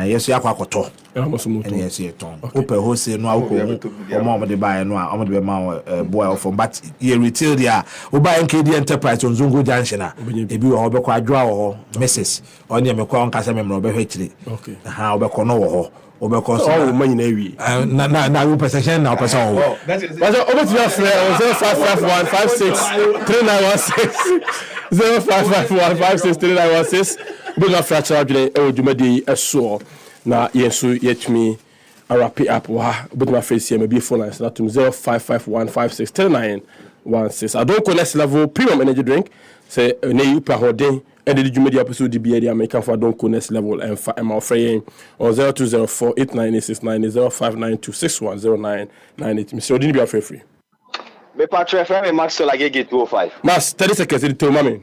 Speaker 13: yes ya kwakoto and yes you ton open wholesale no akọ o ma de buy no o de be ma Boafo but you retail there o buy NKD enterprise on Zongo junction e bi o be kwa adwa ho message on ye me kwa on kasa me mro be hwechire o be ko no wo ho o be ko so
Speaker 1: man na wi
Speaker 13: na we perception na person wo
Speaker 1: but o be to free 0551563916 0551563916 big up fracture adwene e odwumadi eso na yenso yetumi wrap up wa but my face here maybe phone line na 0551563916 I don't connect level premium energy drink say na you pa hoden and the dwumadi episode bi area make for don't connect level and am offering on 02048969 0592610998 Mr. Odin be free
Speaker 15: me patro FM Max la gege 205
Speaker 1: Mas 30 seconds to tell mama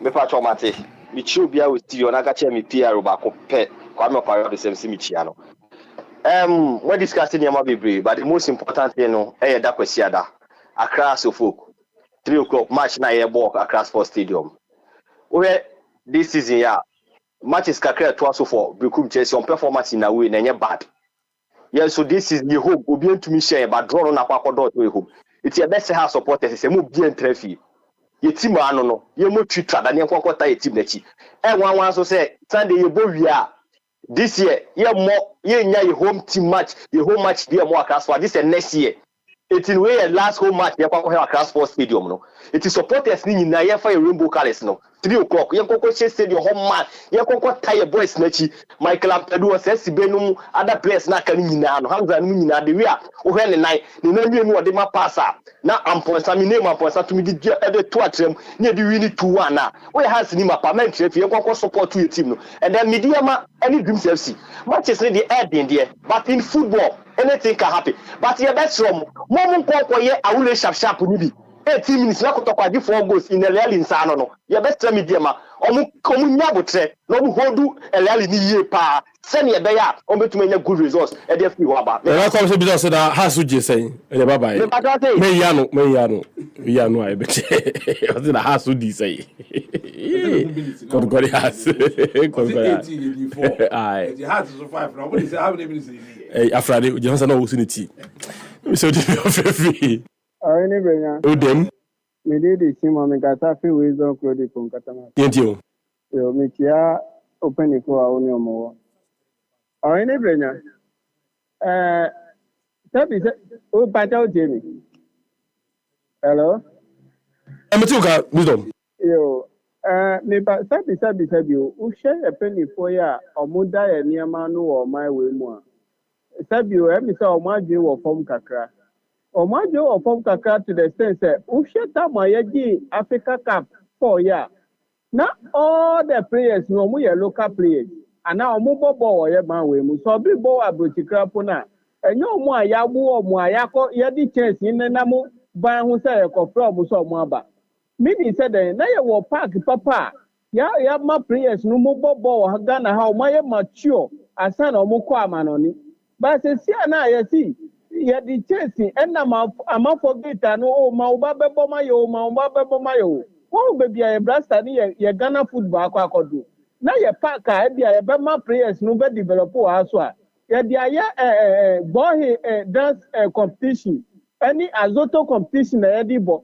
Speaker 15: me patro mate mi chi obia with you na ka che mi PR ba ko pe kwa me kwa the same si mi chi ano we discussing yama bebre but the most important thing no e da kwasi ada Accra Suffolk 3 o'clock match na ye ball Accra Sports Stadium we this season ya matches kakra to aso for Bekum Chelsea on performance in a way na nye bad yes so this is the hope obi antumi share but draw na kwa dot we hope it's your best house supporters say mo bi entrefi ye team ano no ye mo twitter da ne nkokota ye team na chi wan so say Sunday ye bo wia this year ye nya ye home team match ye home match there mo Accra Sports this next year it in way last home match ye kwa Accra Sports Stadium no it is supporters ni nyina ye fa rainbow colors no 3 o'clock ye koko che stadium home match ye koko tie boys na chi Michael Ampadu say sibenum other players na kan nyina no Hamza no nyina de we a wo hwe ne nan ne na wie no de ma passa na amponsa mi name amponsa to mi di de to atrem ne de win 2-1 na we has ni ma parliament ye koko support your team no and then media ma any dreams FC matches ni the head in there but in football anything can happen but ye best from mom koko ye awule sharp ni bi 18 minutes na kutokwa di 4 goals in Real insano no ye best media ma omu nyabotre no mu hodu Real ni ye pa send ye be ya obetumenya good results e dey free waba
Speaker 1: me come say business that has uje say e bye bye me yano I bet o say that has udi say God has ai
Speaker 13: the has to 5 now what is how many minutes
Speaker 1: Afari you just know who's in the team so dey free
Speaker 16: Ni benya.
Speaker 1: Odem.
Speaker 16: Me dey chima me kata fi wisdom clothing from Katama.
Speaker 1: Yentio.
Speaker 16: Yo me chia open ko a oni omo. Ni benya. Tabi o pata o jemi. Hello.
Speaker 1: Emetiuka wisdom.
Speaker 16: Yo me ba sabi o share a penny for ya omuda ya niama no o my way mu a. Sabi o emi say o ma dwe wo form kakra. Omajo of form kakra to the extent say Usheta Mayaji Africa Cup 4 year. Now all the players no mu ye local players. And now omu bobo ye man we mu so bi bo abrochikra pona. Enyo omu ayabu omu ayako ye di chance ni na mu ban hu say e ko from so omu aba. Me di say den na ye wo park papa ya ma players no mo ball Ghana how my mature asan o mo ko amanoni but see na ya see ya di chasing and ma forget no o ma oba bebo ma yo wo baby ya blaster ni ya Ghana football akodo na ya pack a bia ya be ma players no be develop aso a ya di aya ball dance competition any azoto competition na ya di ball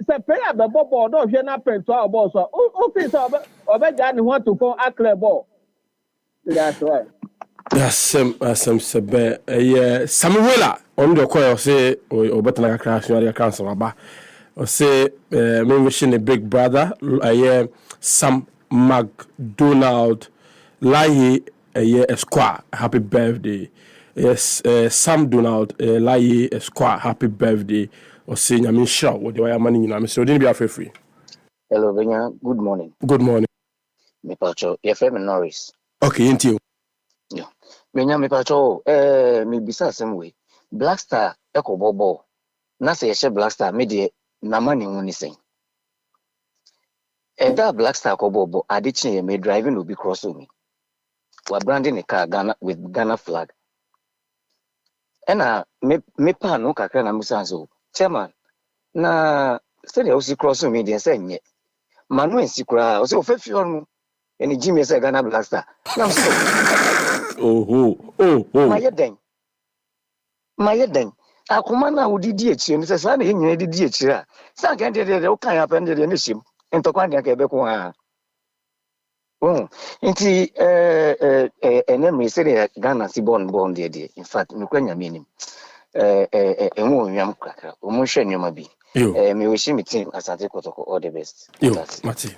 Speaker 16: se player be ball do hwe na print to ball so o fi so obe ja ni want to for acre ball that's why
Speaker 1: Yes, sebe Samuela on the call say o betana kakra so ya kan sama o say me wishing a big brother Sam McDonald Laye Esquire happy birthday. Yes, Sam Donald Laye Esquire happy birthday. O say nyame hira wo de wa mani nyina me so de be free.
Speaker 17: Hello Benya, good morning.
Speaker 1: Good morning.
Speaker 17: Me pacho, your friend Norris.
Speaker 1: Okay, into you.
Speaker 17: Yeah. Benya me pacho, me bisa same way. Black Star eko bobo. Na se yeshe Black Star me de na mani nguni sen. That Black Star ko bobo adichi me driving will be cross me. We're branding a car Ghana with Ghana flag. Ena me pa no kakra na musanzo. Chairman, na say dey osi cross me dey say nye. Manu ensikura, o say ofefi onu. Eni Jimmy say Ghana Black Star. Na so.
Speaker 1: Oh.
Speaker 17: My den. Akoma na udidi echi ni say sa na enyi didi echi a. Sa kan dey o kan happen dey ne shim. Entokwa dey ka ebe ko ha. Inti enem say Ghana si born dey. In fact, me kwanya me nim. Enwo nwam kakra. O mo hwe nyoma bi. Me wish me team Asante Kotoko all the best.
Speaker 1: Mati.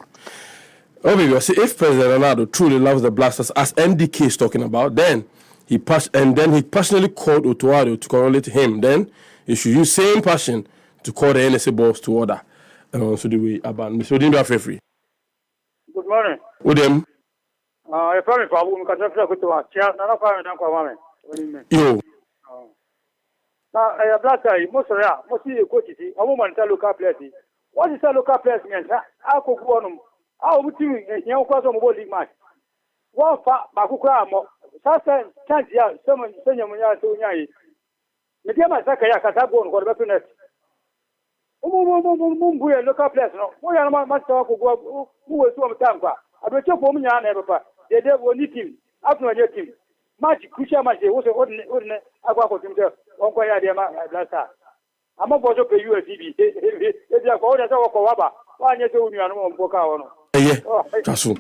Speaker 1: Oh, baby, see, if President Ronaldo truly loves the Blasters, as MDK is talking about, then he personally called Otuado to congratulate him. Then he should use same passion to call the NSA boss to order. And also the way about Mr. Odinda free.
Speaker 18: Good morning.
Speaker 1: With them.
Speaker 18: I probably go to a chair.
Speaker 1: Yo.
Speaker 18: Now, I have blaster. Most of them, most of the coaches, a woman tell local players. What is a local players mean? I could go on. I will do a young question of league match. One fat Bakukra, Sasa, Chantia, someone senior Munya to Yai. Mediama Sakaya Katagon, or Weaponet. Mumbu, local players. No, we are not much talk who was from Tampa. I will check for me and Everpa. They will need him. After your team. Much crucial match, was an ordinary Aqua himself. One quite idea, Blaster. I'm not going to pay you a TV. If you are going to talk about why you do on Boca.
Speaker 1: Yeah, Chasu.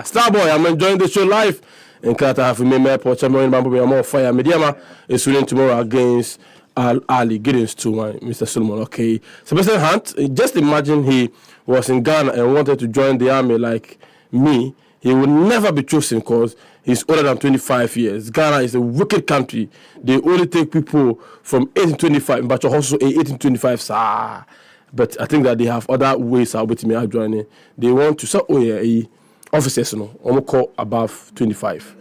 Speaker 1: Starboy, I'm enjoying the show live. And Kata have me airport. I'm more fire. Mediama is winning tomorrow against Ali. Greetings to Mr. Solomon. Okay, Sebastian Hunt. Just imagine he was in Ghana and wanted to join the army like me. He will never be chosen because he's older than 25 years. Ghana is a wicked country. They only take people from 1825, but also 1825. Sir. But I think that they have other ways of with me joining. They want to officers call above 25.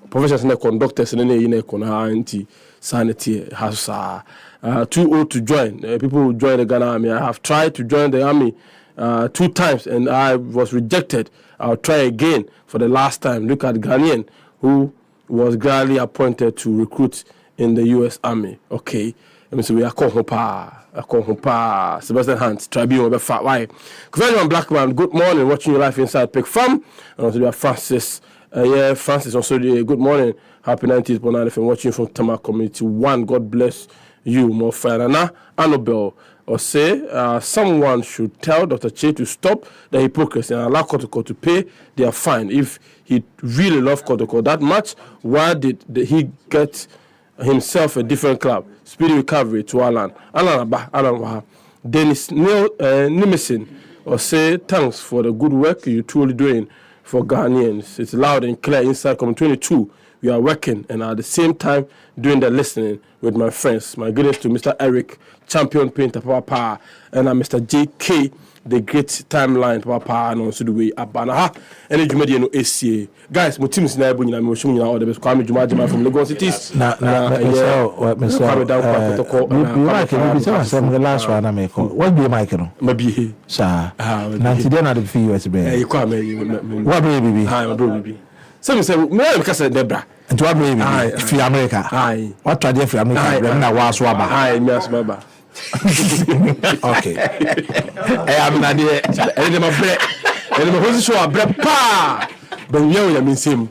Speaker 1: Professionals and conductors and sanity has too old to join. People who join the Ghana army. I have tried to join the army 2 times and I was rejected. I'll try again for the last time. Look at Ghanaian who was gladly appointed to recruit in the US Army. Okay. So we are calling Sebastian Hunt, Tribune over fat. Why? Kwabena Blackman, good morning, watching your life inside Pick Farm. And also we have Francis. Francis also good morning. Happy 90th Bonani FM watching from Tama Community 1. God bless you, more fire. And Annabelle or say someone should tell Dr. Che to stop the hypocrisy and allow Kotoko to pay their fine. If he really loved Kotoko that much, why did he get himself a different club? Speedy recovery to Alan Waha. Dennis Nimison or say thanks for the good work you're truly doing for Ghanaians. It's loud and clear inside Common 22. we are working, and at the same time doing the listening with my friends. My goodness to Mr. Eric, champion painter, Papa, and Mr. JK, the great timeline, Papa, and also the way Abana, and the Jumadi no ACA. Guys, my team is now bringing I'm showing you all the best. Kwame Jumadi from Lagos Cities.
Speaker 2: You like the last one I make. What be my car?
Speaker 1: Maybe,
Speaker 2: sir. Now today, not the fee US baby. What baby?
Speaker 1: Hi, baby. Some say, "Me, because Debra."
Speaker 2: And what baby? Free America.
Speaker 1: Hi.
Speaker 2: What try free America? Now was Waba.
Speaker 1: Hi, Miss Baba.
Speaker 2: Okay.
Speaker 1: I'm not there. And my bread. And my position, bread. Pa. But you know, I mean, him.